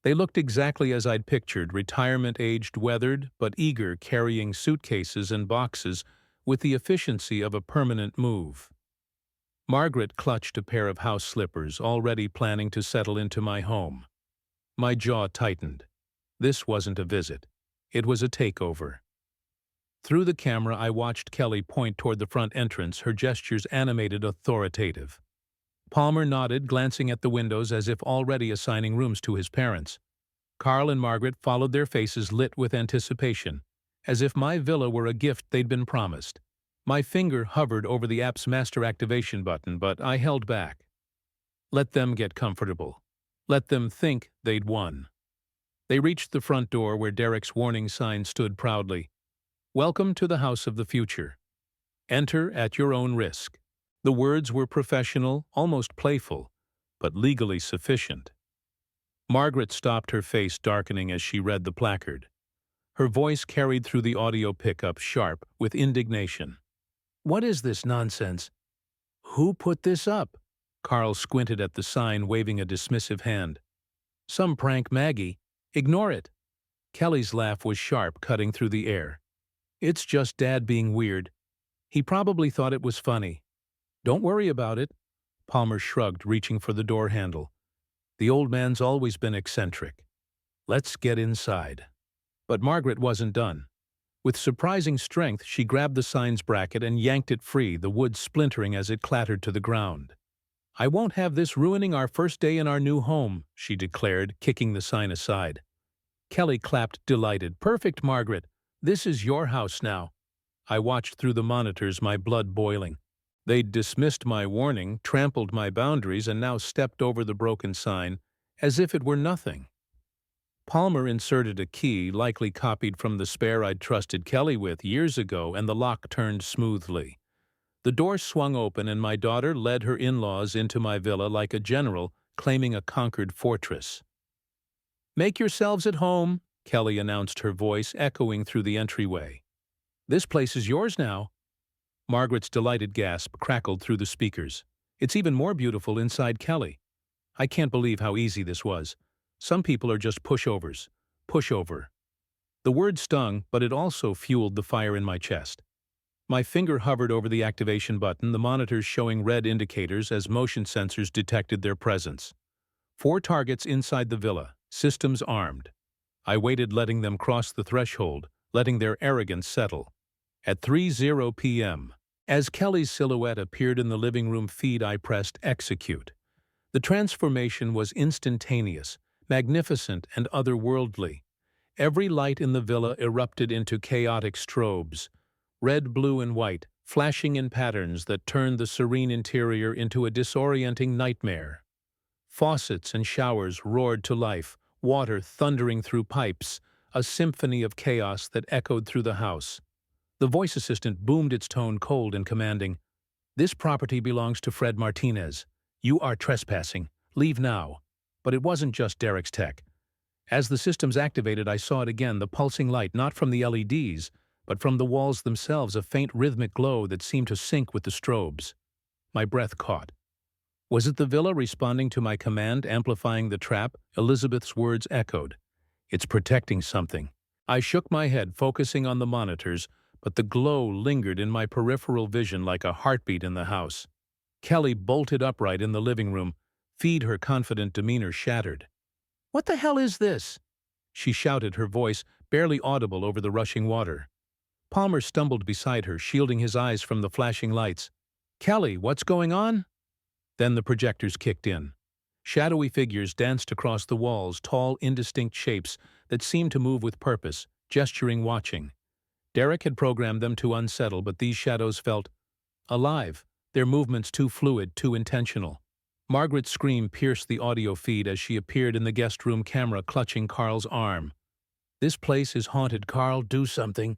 They looked exactly as I'd pictured, retirement-aged, weathered, but eager, carrying suitcases and boxes with the efficiency of a permanent move. Margaret clutched a pair of house slippers, already planning to settle into my home. My jaw tightened. This wasn't a visit. It was a takeover. Through the camera, I watched Kelly point toward the front entrance, her gestures animated, authoritative. Palmer nodded, glancing at the windows as if already assigning rooms to his parents. Carl and Margaret followed, their faces lit with anticipation, as if my villa were a gift they'd been promised. My finger hovered over the app's master activation button, but I held back. Let them get comfortable. Let them think they'd won. They reached the front door, where Derek's warning sign stood proudly. "Welcome to the house of the future. Enter at your own risk." The words were professional, almost playful, but legally sufficient. Margaret stopped, her face darkening as she read the placard. Her voice carried through the audio pickup, sharp with indignation. "What is this nonsense? Who put this up?" Carl squinted at the sign, waving a dismissive hand. "Some prank, Maggie. Ignore it." Kelly's laugh was sharp, cutting through the air. "It's just Dad being weird. He probably thought it was funny. Don't worry about it." Palmer shrugged, reaching for the door handle. "The old man's always been eccentric. Let's get inside." But Margaret wasn't done. With surprising strength, she grabbed the sign's bracket and yanked it free, the wood splintering as it clattered to the ground. "I won't have this ruining our first day in our new home," she declared, kicking the sign aside. Kelly clapped, delighted. "Perfect, Margaret. This is your house now." I watched through the monitors, my blood boiling. They'd dismissed my warning, trampled my boundaries, and now stepped over the broken sign as if it were nothing. Palmer inserted a key, likely copied from the spare I'd trusted Kelly with years ago, and the lock turned smoothly. The door swung open and my daughter led her in-laws into my villa like a general claiming a conquered fortress. "Make yourselves at home," Kelly announced, her voice echoing through the entryway. "This place is yours now." Margaret's delighted gasp crackled through the speakers. "It's even more beautiful inside, Kelly. I can't believe how easy this was. Some people are just pushovers. Pushover." The word stung, but it also fueled the fire in my chest. My finger hovered over the activation button, the monitors showing red indicators as motion sensors detected their presence. 4 targets inside the villa, systems armed. I waited, letting them cross the threshold, letting their arrogance settle. At 3:00 p.m., as Kelly's silhouette appeared in the living room feed, I pressed execute. The transformation was instantaneous, magnificent, and otherworldly. Every light in the villa erupted into chaotic strobes, red, blue, and white, flashing in patterns that turned the serene interior into a disorienting nightmare. Faucets and showers roared to life, water thundering through pipes, a symphony of chaos that echoed through the house. The voice assistant boomed its tone, cold and commanding. "This property belongs to Fred Martinez. You are trespassing. Leave now." But it wasn't just Derek's tech. As the systems activated, I saw it again, the pulsing light, not from the LEDs, but from the walls themselves, a faint rhythmic glow that seemed to sync with the strobes. My breath caught. Was it the villa responding to my command, amplifying the trap? Elizabeth's words echoed. "It's protecting something." I shook my head, focusing on the monitors, but the glow lingered in my peripheral vision like a heartbeat in the house. Kelly bolted upright in the living room, feed her confident demeanor shattered. "What the hell is this?" she shouted, her voice barely audible over the rushing water. Palmer stumbled beside her, shielding his eyes from the flashing lights. "Kelly, what's going on?" Then the projectors kicked in. Shadowy figures danced across the walls, tall, indistinct shapes that seemed to move with purpose, gesturing, watching. Derek had programmed them to unsettle, but these shadows felt alive, their movements too fluid, too intentional. Margaret's scream pierced the audio feed as she appeared in the guest room camera, clutching Carl's arm. "This place is haunted, Carl. Do something.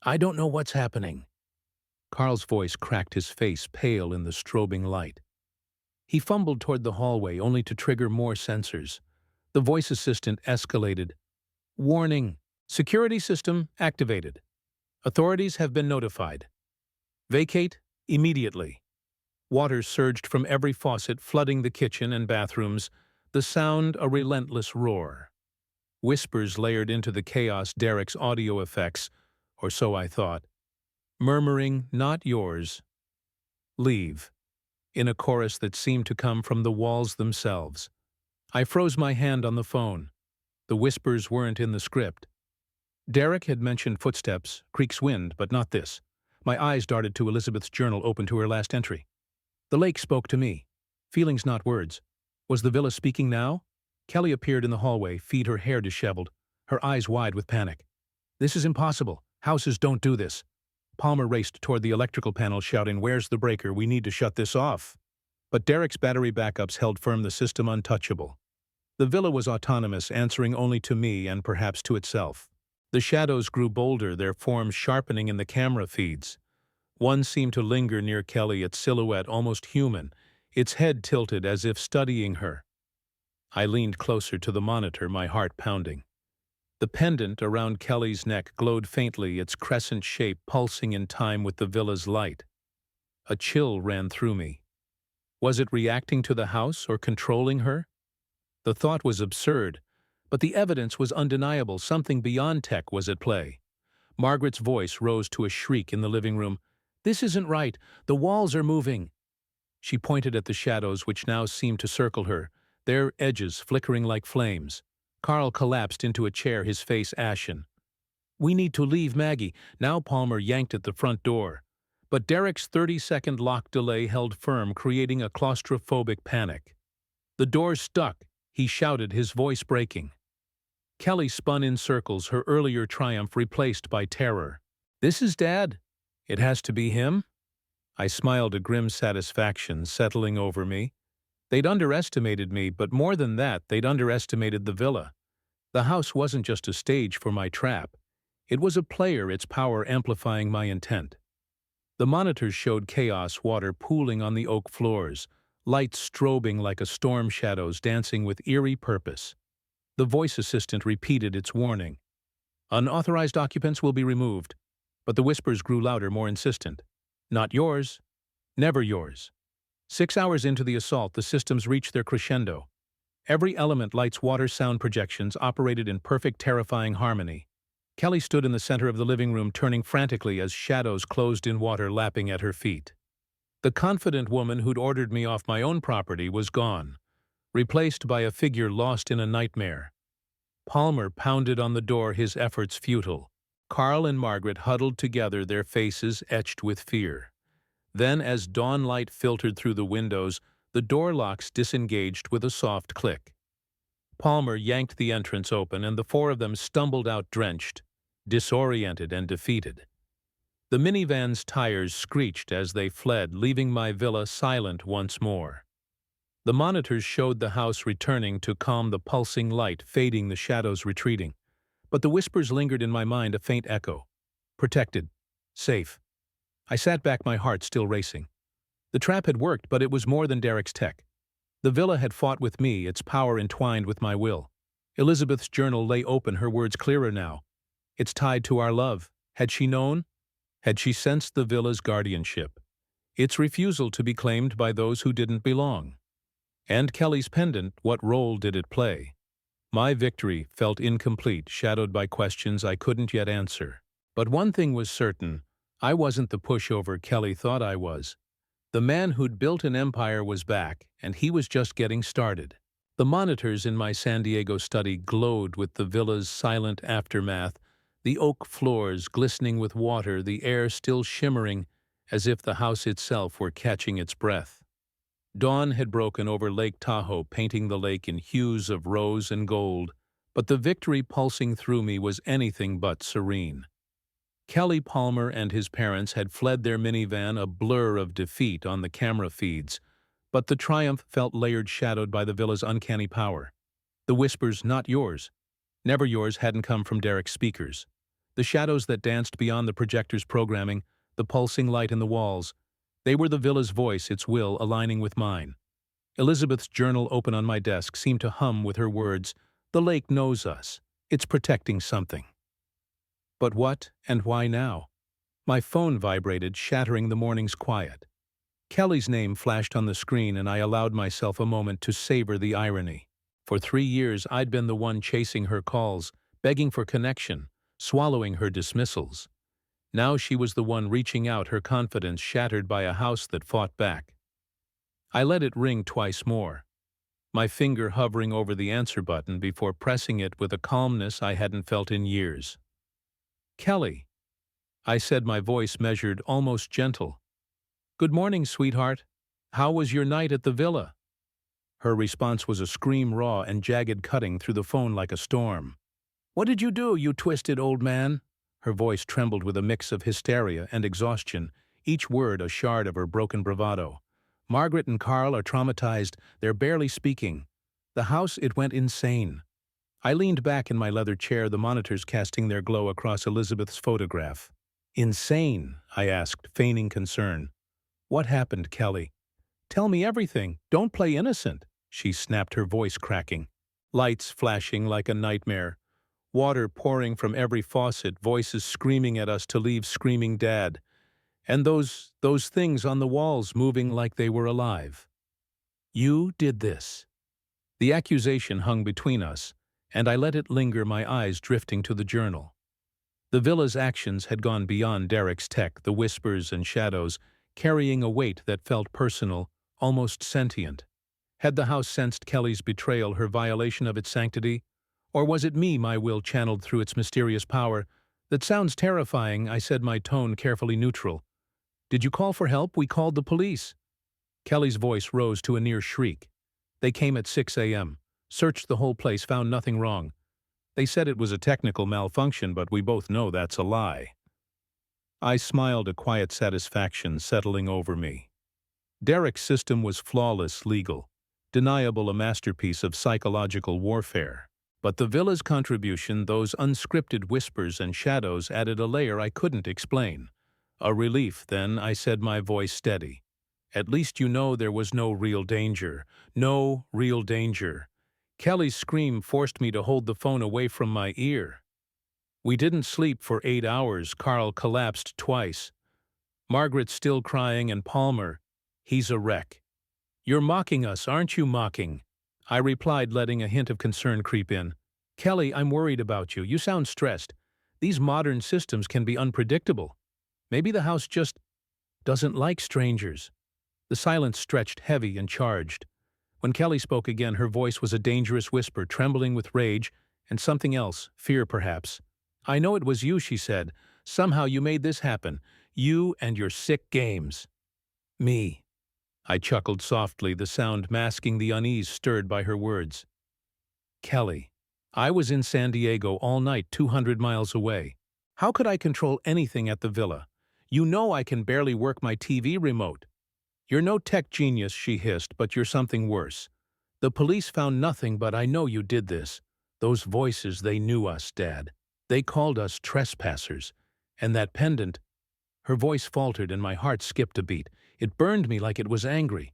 I don't know what's happening." Carl's voice cracked, his face pale in the strobing light. He fumbled toward the hallway, only to trigger more sensors. The voice assistant escalated. "Warning. Security system activated. Authorities have been notified. Vacate immediately." Water surged from every faucet, flooding the kitchen and bathrooms, the sound a relentless roar. Whispers layered into the chaos, Derek's audio effects, or so I thought, murmuring, "Not yours. Leave," in a chorus that seemed to come from the walls themselves. I froze my hand on the phone. The whispers weren't in the script. Derek had mentioned footsteps, creaks, wind, but not this. My eyes darted to Elizabeth's journal, open to her last entry. "The lake spoke to me. Feelings, not words." Was the villa speaking now? Kelly appeared in the hallway, feed her hair disheveled, her eyes wide with panic. "This is impossible. Houses don't do this." Palmer raced toward the electrical panel, shouting, "Where's the breaker? We need to shut this off." But Derek's battery backups held firm, the system untouchable. The villa was autonomous, answering only to me and perhaps to itself. The shadows grew bolder, their forms sharpening in the camera feeds. One seemed to linger near Kelly, its silhouette almost human, its head tilted as if studying her. I leaned closer to the monitor, my heart pounding. The pendant around Kelly's neck glowed faintly, its crescent shape pulsing in time with the villa's light. A chill ran through me. Was it reacting to the house or controlling her? The thought was absurd, but the evidence was undeniable. Something beyond tech was at play. Margaret's voice rose to a shriek in the living room. "This isn't right. The walls are moving." She pointed at the shadows which now seemed to circle her, their edges flickering like flames. Carl collapsed into a chair, his face ashen. "We need to leave, Maggie." Now Palmer yanked at the front door. But Derek's 30-second lock delay held firm, creating a claustrophobic panic. "The door's stuck," he shouted, his voice breaking. Kelly spun in circles, her earlier triumph replaced by terror. "This is Dad. It has to be him?" I smiled, a grim satisfaction settling over me. They'd underestimated me, but more than that, they'd underestimated the villa. The house wasn't just a stage for my trap. It was a player, its power amplifying my intent. The monitors showed chaos, water pooling on the oak floors, lights strobing like a storm, shadows dancing with eerie purpose. The voice assistant repeated its warning. Unauthorized occupants will be removed. But the whispers grew louder, more insistent. Not yours. Never yours. 6 hours into the assault, the systems reached their crescendo. Every element, lights, water, sound projections, operated in perfect, terrifying harmony. Kelly stood in the center of the living room, turning frantically as shadows closed in water lapping at her feet. The confident woman who'd ordered me off my own property was gone, replaced by a figure lost in a nightmare. Palmer pounded on the door, his efforts futile. Carl and Margaret huddled together, their faces etched with fear. Then, as dawn light filtered through the windows, the door locks disengaged with a soft click. Palmer yanked the entrance open, and the four of them stumbled out, drenched, disoriented, and defeated. The minivan's tires screeched as they fled, leaving my villa silent once more. The monitors showed the house returning to calm, the pulsing light fading, the shadows retreating. But the whispers lingered in my mind, a faint echo. Protected. Safe. I sat back, my heart still racing. The trap had worked, but it was more than Derek's tech. The villa had fought with me, its power entwined with my will. Elizabeth's journal lay open, her words clearer now. It's tied to our love. Had she known? Had she sensed the villa's guardianship? Its refusal to be claimed by those who didn't belong? And Kelly's pendant, what role did it play? My victory felt incomplete, shadowed by questions I couldn't yet answer. But one thing was certain. I wasn't the pushover Kelly thought I was. The man who'd built an empire was back, and he was just getting started. The monitors in my San Diego study glowed with the villa's silent aftermath, the oak floors glistening with water, the air still shimmering as if the house itself were catching its breath. Dawn had broken over Lake Tahoe, painting the lake in hues of rose and gold, but the victory pulsing through me was anything but serene. Kelly Palmer and his parents had fled their minivan, a blur of defeat on the camera feeds, but the triumph felt layered, shadowed by the villa's uncanny power. The whispers, not yours, never yours, hadn't come from Derek's speakers. The shadows that danced beyond the projector's programming, the pulsing light in the walls, they were the villa's voice, its will aligning with mine. Elizabeth's journal open on my desk seemed to hum with her words. The lake knows us. It's protecting something. But what and why now? My phone vibrated, shattering the morning's quiet. Kelly's name flashed on the screen, and I allowed myself a moment to savor the irony. For 3 years, I'd been the one chasing her calls, begging for connection, swallowing her dismissals. Now she was the one reaching out, her confidence shattered by a house that fought back. I let it ring twice more, my finger hovering over the answer button before pressing it with a calmness I hadn't felt in years. Kelly, I said, my voice measured, almost gentle. Good morning, sweetheart. How was your night at the villa? Her response was a scream, raw and jagged, cutting through the phone like a storm. What did you do, you twisted old man? Her voice trembled with a mix of hysteria and exhaustion, each word a shard of her broken bravado. Margaret and Carl are traumatized. They're barely speaking. The house, it went insane. I leaned back in my leather chair, the monitors casting their glow across Elizabeth's photograph. Insane? I asked, feigning concern. What happened, Kelly? Tell me everything. Don't play innocent, she snapped, her voice cracking. Lights flashing like a nightmare. Water pouring from every faucet, voices screaming at us to leave, screaming Dad. And those things on the walls moving like they were alive. You did this. The accusation hung between us, and I let it linger, my eyes drifting to the journal. The villa's actions had gone beyond Derek's tech, the whispers and shadows, carrying a weight that felt personal, almost sentient. Had the house sensed Kelly's betrayal, her violation of its sanctity? Or was it me, my will channeled through its mysterious power? That sounds terrifying, I said, my tone carefully neutral. Did you call for help? We called the police. Kelly's voice rose to a near shriek. They came at 6 a.m., searched the whole place, found nothing wrong. They said it was a technical malfunction, but we both know that's a lie. I smiled, a quiet satisfaction settling over me. Derek's system was flawless, legal, deniable, a masterpiece of psychological warfare. But the villa's contribution, those unscripted whispers and shadows, added a layer I couldn't explain. A relief, then, I said, my voice steady. At least you know there was no real danger. No real danger. Kelly's scream forced me to hold the phone away from my ear. We didn't sleep for 8 hours. Carl collapsed twice. Margaret still crying, and Palmer, he's a wreck. You're mocking us, aren't you mocking? I replied, letting a hint of concern creep in. Kelly, I'm worried about you. You sound stressed. These modern systems can be unpredictable. Maybe the house just doesn't like strangers. The silence stretched heavy and charged. When Kelly spoke again, her voice was a dangerous whisper, trembling with rage and something else, fear perhaps. I know it was you, she said. Somehow you made this happen. You and your sick games. Me. I chuckled softly, the sound masking the unease stirred by her words. Kelly. I was in San Diego all night, 200 miles away. How could I control anything at the villa? You know I can barely work my TV remote. You're no tech genius, she hissed, but you're something worse. The police found nothing, but I know you did this. Those voices, they knew us, Dad. They called us trespassers. And that pendant... Her voice faltered and my heart skipped a beat. It burned me like it was angry.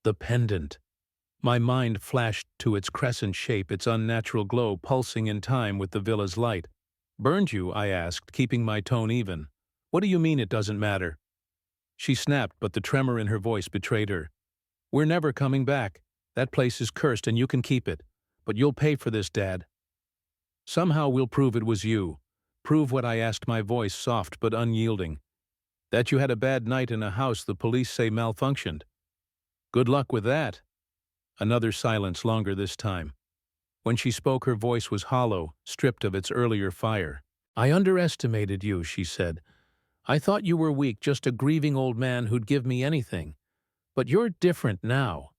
The pendant. My mind flashed to its crescent shape, its unnatural glow pulsing in time with the villa's light. Burned you? I asked, keeping my tone even. What do you mean it doesn't matter? She snapped, but the tremor in her voice betrayed her. We're never coming back. That place is cursed and you can keep it. But you'll pay for this, Dad. Somehow we'll prove it was you. Prove what I asked, my voice soft but unyielding. That you had a bad night in a house the police say malfunctioned. Good luck with that. Another silence, longer this time. When she spoke, her voice was hollow, stripped of its earlier fire. I underestimated you, she said. I thought you were weak, just a grieving old man who'd give me anything. But you're different now.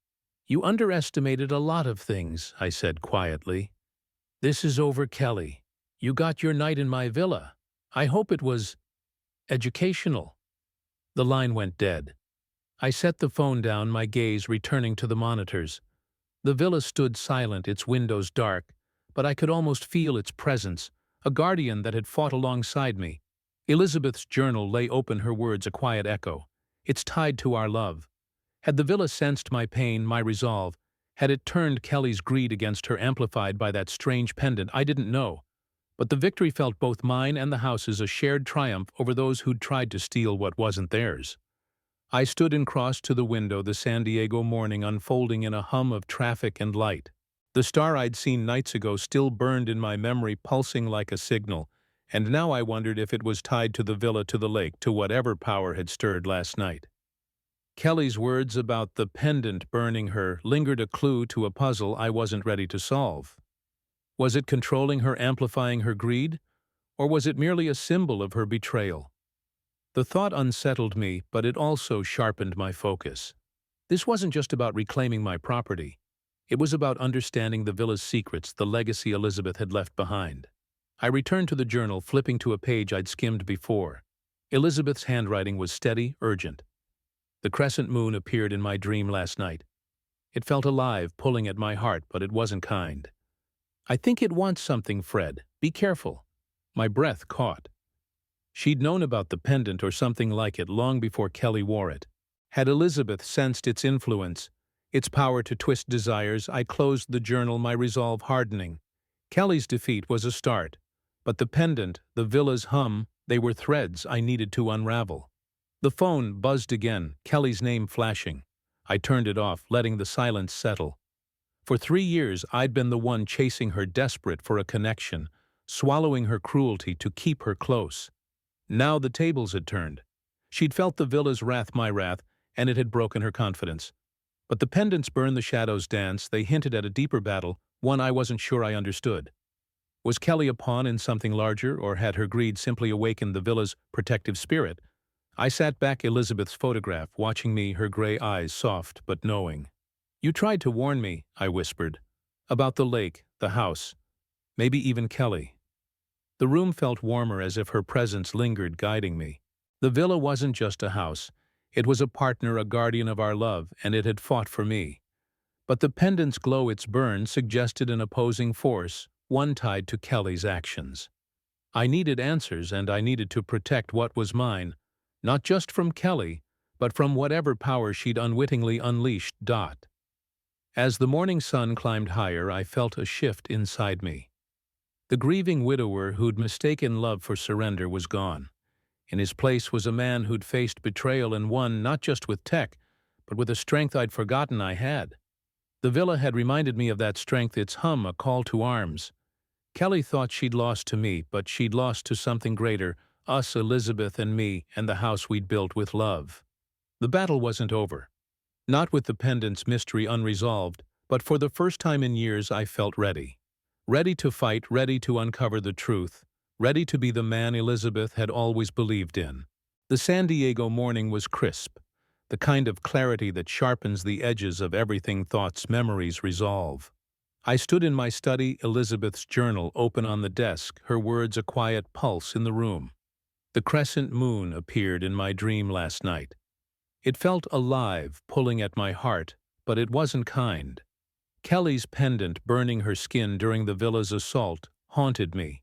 You underestimated a lot of things, I said quietly. This is over, Kelly. You got your night in my villa. I hope it was educational. The line went dead. I set the phone down, my gaze returning to the monitors. The villa stood silent, its windows dark, but I could almost feel its presence, a guardian that had fought alongside me. Elizabeth's journal lay open, her words a quiet echo. It's tied to our love. Had the villa sensed my pain, my resolve? Had it turned Kelly's greed against her, amplified by that strange pendant? I didn't know. But the victory felt both mine and the house's, a shared triumph over those who'd tried to steal what wasn't theirs. I stood and crossed to the window, the San Diego morning unfolding in a hum of traffic and light. The star I'd seen nights ago still burned in my memory, pulsing like a signal, and now I wondered if it was tied to the villa, to the lake, to whatever power had stirred last night. Kelly's words about the pendant burning her lingered, a clue to a puzzle I wasn't ready to solve. Was it controlling her, amplifying her greed? Or was it merely a symbol of her betrayal? The thought unsettled me, but it also sharpened my focus. This wasn't just about reclaiming my property. It was about understanding the villa's secrets, the legacy Elizabeth had left behind. I returned to the journal, flipping to a page I'd skimmed before. Elizabeth's handwriting was steady, urgent. The crescent moon appeared in my dream last night. It felt alive, pulling at my heart, but it wasn't kind. I think it wants something, Fred. Be careful. My breath caught. She'd known about the pendant or something like it long before Kelly wore it. Had Elizabeth sensed its influence, its power to twist desires? I closed the journal, my resolve hardening. Kelly's defeat was a start, but the pendant, the villa's hum, they were threads I needed to unravel. The phone buzzed again, Kelly's name flashing. I turned it off, letting the silence settle. For 3 years, I'd been the one chasing her, desperate for a connection, swallowing her cruelty to keep her close. Now the tables had turned. She'd felt the villa's wrath, my wrath, and it had broken her confidence. But the pendants burned, the shadows dance, they hinted at a deeper battle, one I wasn't sure I understood. Was Kelly a pawn in something larger, or had her greed simply awakened the villa's protective spirit? I sat back, Elizabeth's photograph, watching me, her gray eyes soft but knowing. You tried to warn me, I whispered. About the lake, the house, maybe even Kelly. The room felt warmer, as if her presence lingered, guiding me. The villa wasn't just a house. It was a partner, a guardian of our love, and it had fought for me. But the pendant's glow its burn suggested an opposing force, one tied to Kelly's actions. I needed answers, and I needed to protect what was mine, not just from Kelly, but from whatever power she'd unwittingly unleashed. As the morning sun climbed higher, I felt a shift inside me. The grieving widower who'd mistaken love for surrender was gone. In his place was a man who'd faced betrayal and won not just with tech, but with a strength I'd forgotten I had. The villa had reminded me of that strength, its hum a call to arms. Kelly thought she'd lost to me, but she'd lost to something greater, us, Elizabeth and me, and the house we'd built with love. The battle wasn't over. Not with the pendant's mystery unresolved, but for the first time in years I felt ready. Ready to fight, ready to uncover the truth, ready to be the man Elizabeth had always believed in. The San Diego morning was crisp, the kind of clarity that sharpens the edges of everything thoughts, memories resolve. I stood in my study, Elizabeth's journal open on the desk, her words a quiet pulse in the room. The crescent moon appeared in my dream last night. It felt alive, pulling at my heart, but it wasn't kind. Kelly's pendant burning her skin during the villa's assault haunted me.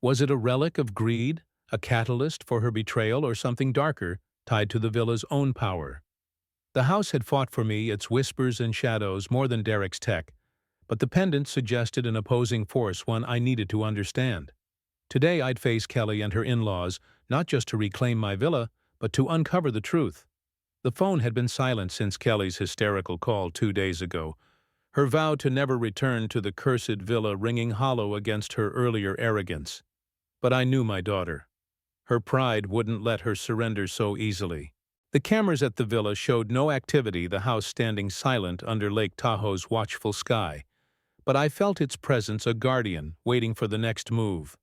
Was it a relic of greed, a catalyst for her betrayal, or something darker, tied to the villa's own power? The house had fought for me, its whispers and shadows, more than Derek's tech, but the pendant suggested an opposing force, one I needed to understand. Today I'd face Kelly and her in-laws, not just to reclaim my villa, but to uncover the truth. The phone had been silent since Kelly's hysterical call 2 days ago, her vow to never return to the cursed villa ringing hollow against her earlier arrogance. But I knew my daughter. Her pride wouldn't let her surrender so easily. The cameras at the villa showed no activity, the house standing silent under Lake Tahoe's watchful sky. But I felt its presence, a guardian, waiting for the next move.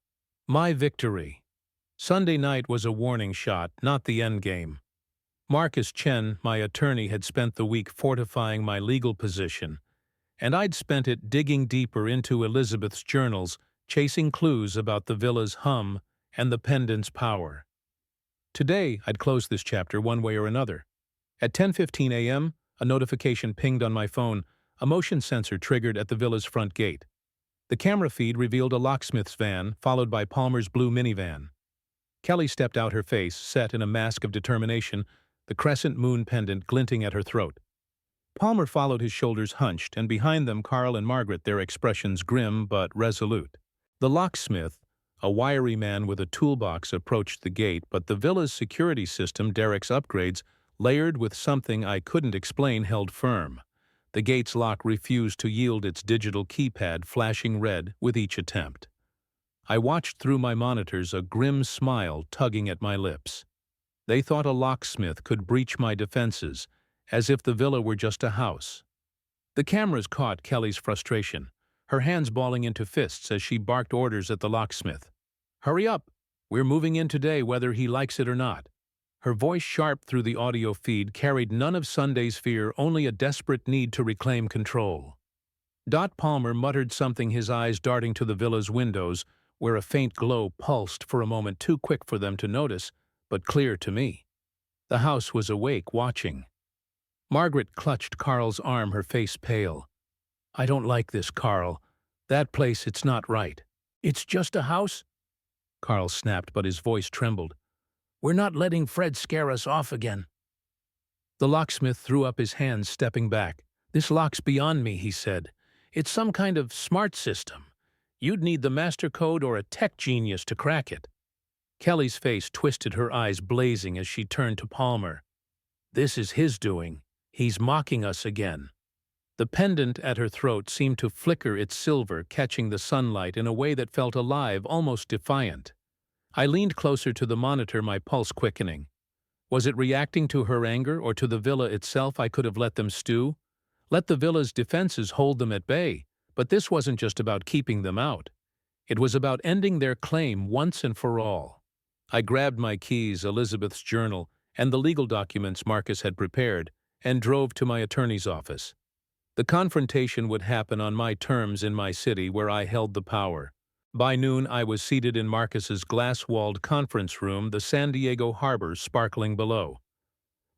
My victory. Sunday night was a warning shot, not the endgame. Marcus Chen, my attorney, had spent the week fortifying my legal position, and I'd spent it digging deeper into Elizabeth's journals, chasing clues about the villa's hum and the pendant's power. Today, I'd close this chapter one way or another. At 10:15 a.m., a notification pinged on my phone, a motion sensor triggered at the villa's front gate. The camera feed revealed a locksmith's van, followed by Palmer's blue minivan. Kelly stepped out, her face set in a mask of determination, the crescent moon pendant glinting at her throat. Palmer followed, his shoulders hunched, and behind them Carl and Margaret, their expressions grim but resolute. The locksmith, a wiry man with a toolbox, approached the gate, but the villa's security system, Derek's upgrades, layered with something I couldn't explain, held firm. The gate's lock refused to yield, its digital keypad flashing red with each attempt. I watched through my monitors, a grim smile tugging at my lips. They thought a locksmith could breach my defenses, as if the villa were just a house. The cameras caught Kelly's frustration, her hands balling into fists as she barked orders at the locksmith. "Hurry up! We're moving in today, whether he likes it or not." Her voice, sharp through the audio feed, carried none of Sunday's fear, only a desperate need to reclaim control. Palmer muttered something, his eyes darting to the villa's windows, where a faint glow pulsed for a moment, too quick for them to notice, but clear to me. The house was awake, watching. Margaret clutched Carl's arm, her face pale. "I don't like this, Carl. That place, it's not right." "It's just a house?" Carl snapped, but his voice trembled. "We're not letting Fred scare us off again." The locksmith threw up his hands, stepping back. "This lock's beyond me," he said. "It's some kind of smart system. You'd need the master code or a tech genius to crack it." Kelly's face twisted, her eyes blazing as she turned to Palmer. "This is his doing. He's mocking us again." The pendant at her throat seemed to flicker its silver, catching the sunlight in a way that felt alive, almost defiant. I leaned closer to the monitor, my pulse quickening. Was it reacting to her anger or to the villa itself? I could have let them stew. Let the villa's defenses hold them at bay, but this wasn't just about keeping them out. It was about ending their claim once and for all. I grabbed my keys, Elizabeth's journal, and the legal documents Marcus had prepared, and drove to my attorney's office. The confrontation would happen on my terms in my city, where I held the power. By noon, I was seated in Marcus's glass-walled conference room, the San Diego harbor sparkling below.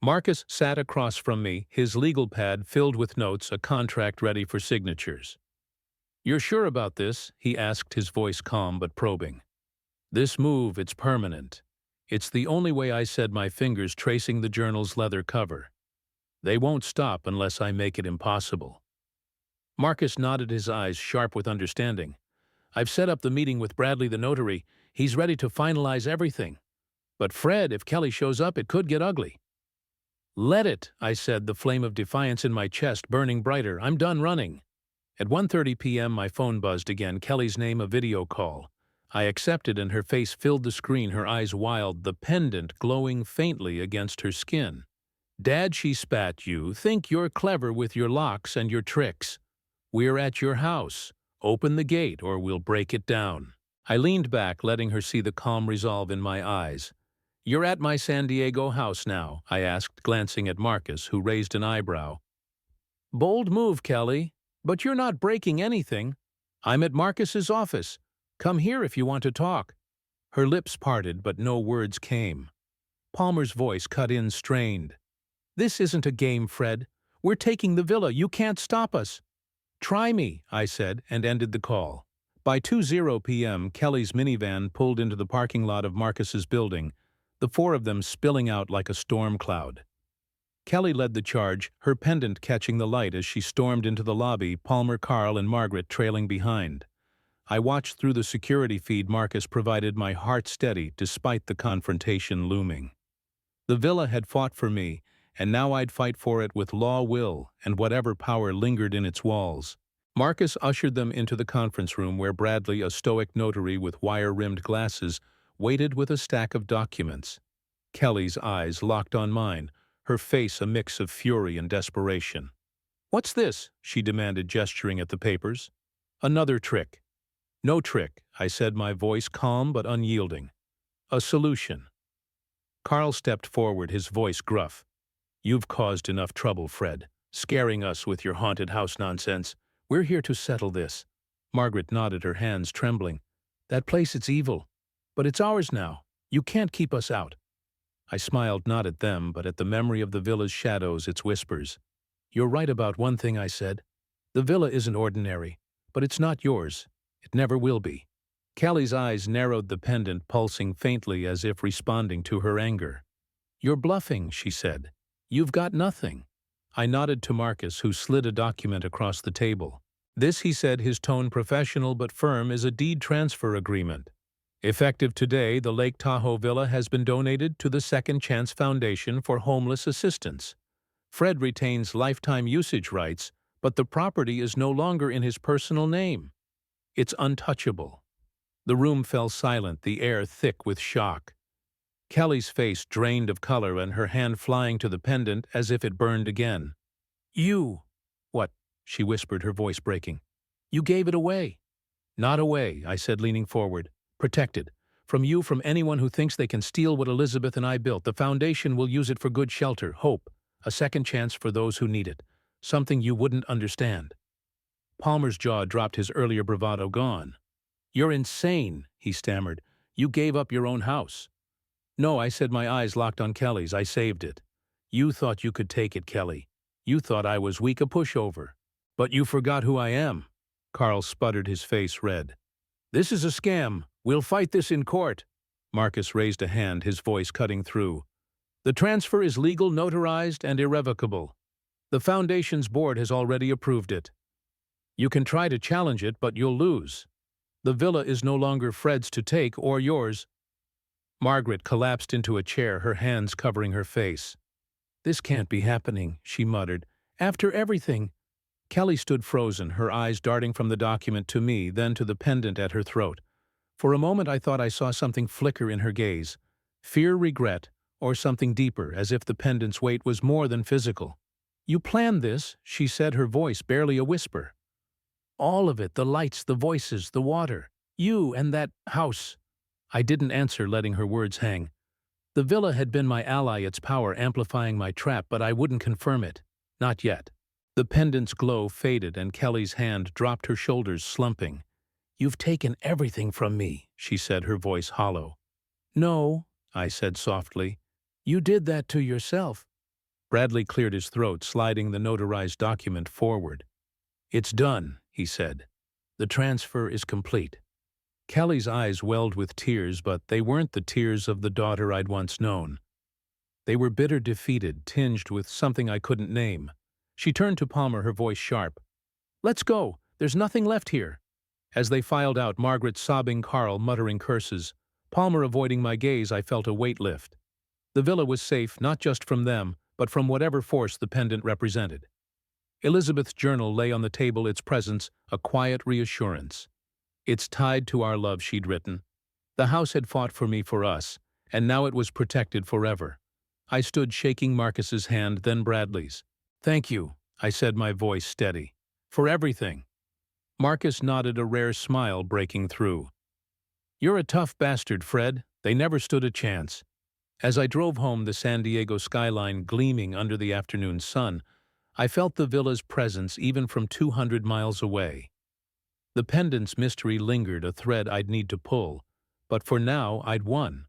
Marcus sat across from me, his legal pad filled with notes, a contract ready for signatures. "You're sure about this?" he asked, his voice calm but probing. "This move, it's permanent. It's the only way," I said, my fingers tracing the journal's leather cover. "They won't stop unless I make it impossible." Marcus nodded, his eyes sharp with understanding. "I've set up the meeting with Bradley the notary. He's ready to finalize everything. But Fred, if Kelly shows up, it could get ugly." "Let it," I said, the flame of defiance in my chest burning brighter. "I'm done running." At 1:30 p.m. my phone buzzed again, Kelly's name, a video call. I accepted and her face filled the screen, her eyes wild, the pendant glowing faintly against her skin. "Dad," she spat, "you think you're clever with your locks and your tricks. We're at your house. Open the gate or we'll break it down." I leaned back, letting her see the calm resolve in my eyes. "You're at my San Diego house now?" I asked, glancing at Marcus, who raised an eyebrow. "Bold move, Kelly. But you're not breaking anything. I'm at Marcus's office. Come here if you want to talk." Her lips parted, but no words came. Palmer's voice cut in, strained. "This isn't a game, Fred. We're taking the villa. You can't stop us." "Try me," I said, and ended the call. By 2:00 p.m., Kelly's minivan pulled into the parking lot of Marcus's building, the four of them spilling out like a storm cloud. Kelly led the charge, her pendant catching the light as she stormed into the lobby, Palmer, Carl, and Margaret trailing behind. I watched through the security feed Marcus provided, my heart steady despite the confrontation looming. The villa had fought for me, and now I'd fight for it with law, will, and whatever power lingered in its walls. Marcus ushered them into the conference room where Bradley, a stoic notary with wire-rimmed glasses, waited with a stack of documents. Kelly's eyes locked on mine, her face a mix of fury and desperation. "What's this?" she demanded, gesturing at the papers. "Another trick." "No trick," I said, my voice calm but unyielding. "A solution." Carl stepped forward, his voice gruff. "You've caused enough trouble, Fred, scaring us with your haunted house nonsense. We're here to settle this." Margaret nodded, her hands trembling. "That place, it's evil. But it's ours now. You can't keep us out." I smiled, not at them, but at the memory of the villa's shadows, its whispers. "You're right about one thing," I said. "The villa isn't ordinary, but it's not yours. It never will be." Kelly's eyes narrowed, the pendant pulsing faintly as if responding to her anger. "You're bluffing," she said. "You've got nothing." I nodded to Marcus, who slid a document across the table. "This," he said, his tone professional but firm, "is a deed transfer agreement. Effective today, the Lake Tahoe villa has been donated to the Second Chance Foundation for Homeless Assistance. Fred retains lifetime usage rights, but the property is no longer in his personal name. It's untouchable." The room fell silent, the air thick with shock. Kelly's face drained of color and her hand flying to the pendant as if it burned again. "You—" "What?" she whispered, her voice breaking. "You gave it away." "Not away," I said, leaning forward. "Protected. From you, from anyone who thinks they can steal what Elizabeth and I built. The foundation will use it for good, shelter, hope, a second chance for those who need it. Something you wouldn't understand." Palmer's jaw dropped, his earlier bravado gone. "You're insane," he stammered. "You gave up your own house." "No," I said, my eyes locked on Kelly's. "I saved it. You thought you could take it, Kelly. You thought I was weak, a pushover. But you forgot who I am." Carl sputtered, his face red. "This is a scam. We'll fight this in court." Marcus raised a hand, his voice cutting through. "The transfer is legal, notarized, and irrevocable. The Foundation's board has already approved it. You can try to challenge it, but you'll lose. The villa is no longer Fred's to take, or yours." Margaret collapsed into a chair, her hands covering her face. "This can't be happening," she muttered. "After everything—" Kelly stood frozen, her eyes darting from the document to me, then to the pendant at her throat. For a moment I thought I saw something flicker in her gaze. Fear, regret, or something deeper, as if the pendant's weight was more than physical. "You planned this," she said, her voice barely a whisper. "All of it, the lights, the voices, the water. You and that house." I didn't answer, letting her words hang. The villa had been my ally, its power amplifying my trap, but I wouldn't confirm it. Not yet. The pendant's glow faded and Kelly's hand dropped, her shoulders slumping. "You've taken everything from me," she said, her voice hollow. "No," I said softly. "You did that to yourself." Bradley cleared his throat, sliding the notarized document forward. "It's done," he said. "The transfer is complete." Kelly's eyes welled with tears, but they weren't the tears of the daughter I'd once known. They were bitter, defeated, tinged with something I couldn't name. She turned to Palmer, her voice sharp. "Let's go. There's nothing left here." As they filed out, Margaret sobbing, Carl muttering curses. Palmer avoiding my gaze, I felt a weight lift. The villa was safe, not just from them, but from whatever force the pendant represented. Elizabeth's journal lay on the table, its presence a quiet reassurance. "It's tied to our love," she'd written. "The house had fought for me, for us, and now it was protected forever." I stood shaking Marcus's hand, then Bradley's. "Thank you," I said, my voice steady. "For everything." Marcus nodded, a rare smile breaking through. "You're a tough bastard, Fred. They never stood a chance." As I drove home, the San Diego skyline gleaming under the afternoon sun, I felt the villa's presence even from 200 miles away. The pendant's mystery lingered, a thread I'd need to pull, but for now I'd won.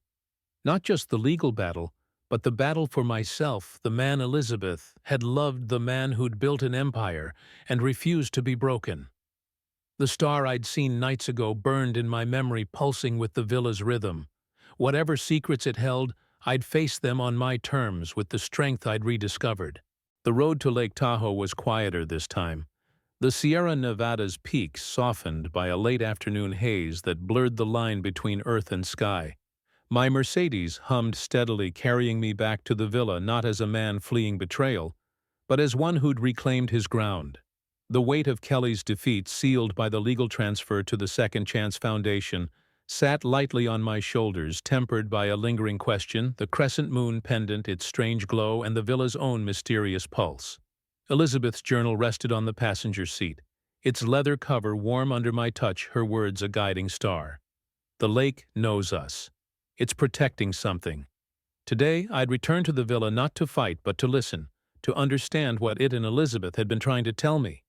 Not just the legal battle, but the battle for myself, the man Elizabeth had loved, the man who'd built an empire and refused to be broken. The star I'd seen nights ago burned in my memory, pulsing with the villa's rhythm. Whatever secrets it held, I'd face them on my terms with the strength I'd rediscovered. The road to Lake Tahoe was quieter this time. The Sierra Nevada's peaks softened by a late afternoon haze that blurred the line between earth and sky. My Mercedes hummed steadily, carrying me back to the villa not as a man fleeing betrayal, but as one who'd reclaimed his ground. The weight of Kelly's defeat, sealed by the legal transfer to the Second Chance Foundation, sat lightly on my shoulders, tempered by a lingering question, the crescent moon pendant, its strange glow, and the villa's own mysterious pulse. Elizabeth's journal rested on the passenger seat, its leather cover warm under my touch, her words a guiding star. "The lake knows us. It's protecting something." Today, I'd return to the villa not to fight, but to listen, to understand what it and Elizabeth had been trying to tell me.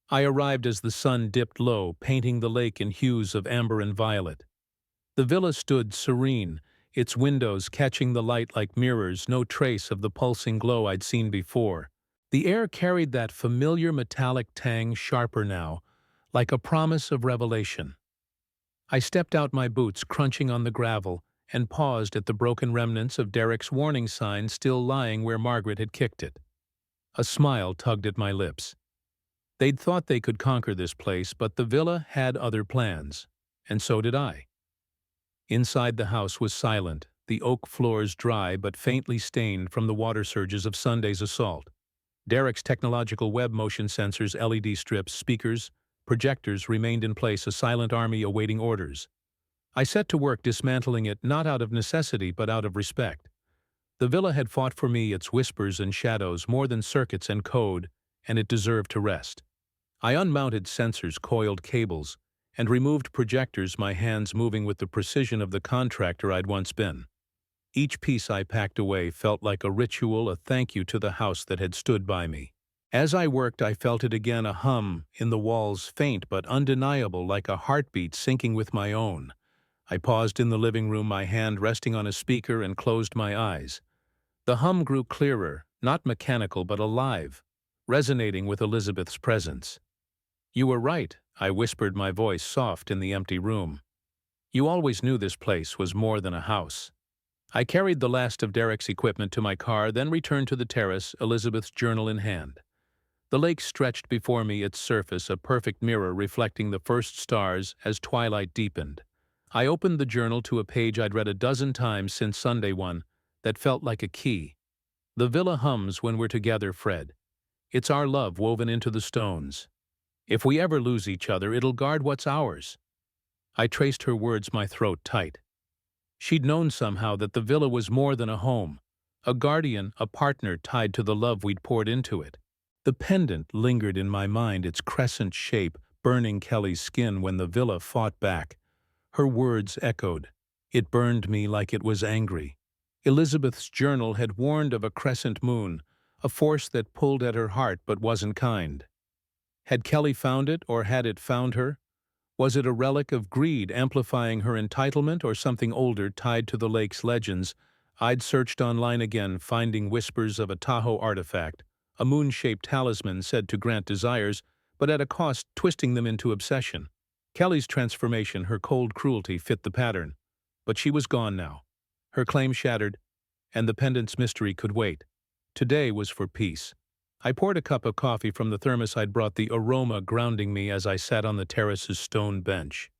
I arrived as the sun dipped low, painting the lake in hues of amber and violet. The villa stood serene, its windows catching the light like mirrors, no trace of the pulsing glow I'd seen before. The air carried that familiar metallic tang, sharper now, like a promise of revelation. I stepped out, my boots crunching on the gravel, and paused at the broken remnants of Derek's warning sign still lying where Margaret had kicked it. A smile tugged at my lips. They'd thought they could conquer this place, but the villa had other plans, and so did I. Inside the house was silent, the oak floors dry but faintly stained from the water surges of Sunday's assault. Derek's technological web motion sensors, LED strips, speakers, projectors remained in place, a silent army awaiting orders. I set to work dismantling it, not out of necessity but out of respect. The villa had fought for me, its whispers and shadows, more than circuits and code, and it deserved to rest. I unmounted sensors, coiled cables, and removed projectors, my hands moving with the precision of the contractor I'd once been. Each piece I packed away felt like a ritual, a thank you to the house that had stood by me. As I worked, I felt it again, a hum in the walls, faint but undeniable, like a heartbeat syncing with my own. I paused in the living room, my hand resting on a speaker, and closed my eyes. The hum grew clearer, not mechanical but alive, resonating with Elizabeth's presence. "You were right," I whispered, my voice soft in the empty room. "You always knew this place was more than a house." I carried the last of Derek's equipment to my car, then returned to the terrace, Elizabeth's journal in hand. The lake stretched before me, its surface a perfect mirror reflecting the first stars as twilight deepened. I opened the journal to a page I'd read a dozen times since Sunday, one that felt like a key. "The villa hums when we're together, Fred. It's our love woven into the stones. If we ever lose each other, it'll guard what's ours." I traced her words, my throat tight. She'd known somehow that the villa was more than a home, a guardian, a partner tied to the love we'd poured into it. The pendant lingered in my mind, its crescent shape burning Kelly's skin when the villa fought back. Her words echoed. It burned me like it was angry. Elizabeth's journal had warned of a crescent moon, a force that pulled at her heart but wasn't kind. Had Kelly found it, or had it found her? Was it a relic of greed amplifying her entitlement, or something older tied to the lake's legends, I'd searched online again, finding whispers of a Tahoe artifact, a moon-shaped talisman said to grant desires, but at a cost twisting them into obsession. Kelly's transformation, her cold cruelty, fit the pattern. But she was gone now. Her claim shattered, and the pendant's mystery could wait. Today was for peace. I poured a cup of coffee from the thermos I'd brought, the aroma grounding me as I sat on the terrace's stone bench.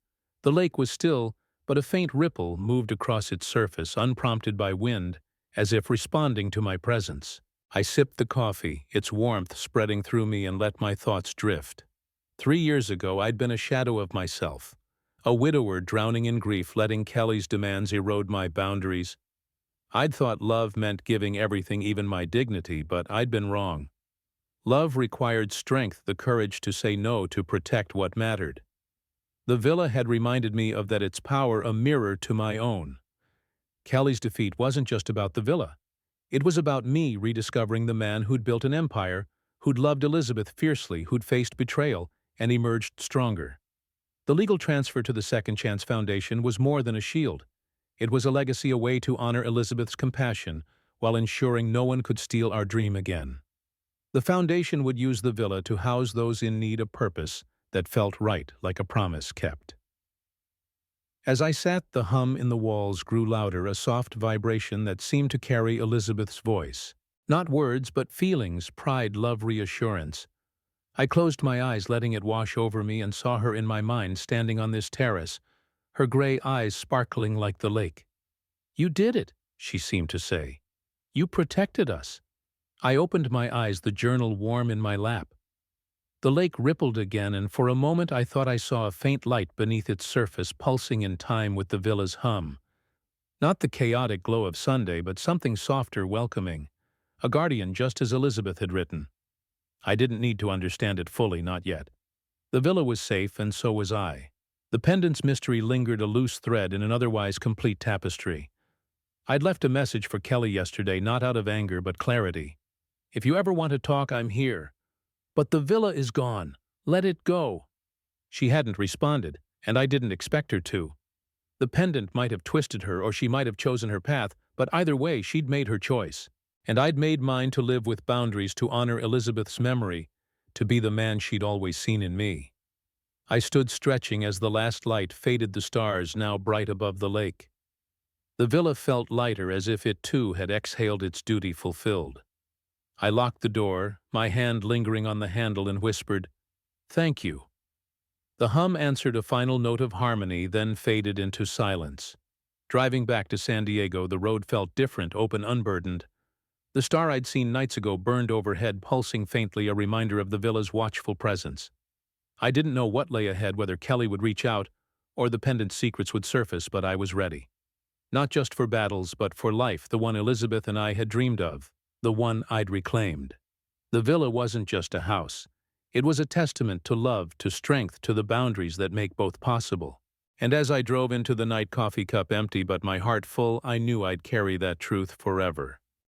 The lake was still, but a faint ripple moved across its surface, unprompted by wind, as if responding to my presence. I sipped the coffee, its warmth spreading through me, and let my thoughts drift. 3 years ago, I'd been a shadow of myself, a widower drowning in grief, letting Kelly's demands erode my boundaries. I'd thought love meant giving everything, even my dignity, but I'd been wrong. Love required strength, the courage to say no, to protect what mattered. The villa had reminded me of that, its power a mirror to my own. Kelly's defeat wasn't just about the villa. It was about me rediscovering the man who'd built an empire, who'd loved Elizabeth fiercely, who'd faced betrayal, and emerged stronger. The legal transfer to the Second Chance Foundation was more than a shield. It was a legacy, a way to honor Elizabeth's compassion while ensuring no one could steal our dream again. The foundation would use the villa to house those in need of purpose that felt right, like a promise kept. As I sat, the hum in the walls grew louder, a soft vibration that seemed to carry Elizabeth's voice. Not words, but feelings, pride, love, reassurance. I closed my eyes, letting it wash over me, and saw her in my mind, standing on this terrace, her gray eyes sparkling like the lake. "You did it," she seemed to say. "You protected us." I opened my eyes, the journal warm in my lap. The lake rippled again, and for a moment I thought I saw a faint light beneath its surface, pulsing in time with the villa's hum. Not the chaotic glow of Sunday, but something softer, welcoming. A guardian, just as Elizabeth had written. I didn't need to understand it fully, not yet. The villa was safe, and so was I. The pendant's mystery lingered, a loose thread in an otherwise complete tapestry. I'd left a message for Kelly yesterday, not out of anger, but clarity. "If you ever want to talk, I'm here. But the villa is gone. Let it go." She hadn't responded, and I didn't expect her to. The pendant might have twisted her, or she might have chosen her path, but either way, she'd made her choice. And I'd made mine, to live with boundaries, to honor Elizabeth's memory, to be the man she'd always seen in me. I stood stretching as the last light faded, the stars now bright above the lake. The villa felt lighter, as if it too had exhaled, its duty fulfilled. I locked the door, my hand lingering on the handle, and whispered, "Thank you." The hum answered a final note of harmony, then faded into silence. Driving back to San Diego, the road felt different, open, unburdened. The star I'd seen nights ago burned overhead, pulsing faintly, a reminder of the villa's watchful presence. I didn't know what lay ahead, whether Kelly would reach out or the pendant's secrets would surface, but I was ready. Not just for battles, but for life, the one Elizabeth and I had dreamed of, the one I'd reclaimed. The villa wasn't just a house. It was a testament to love, to strength, to the boundaries that make both possible. And as I drove into the night, coffee cup empty but my heart full, I knew I'd carry that truth forever.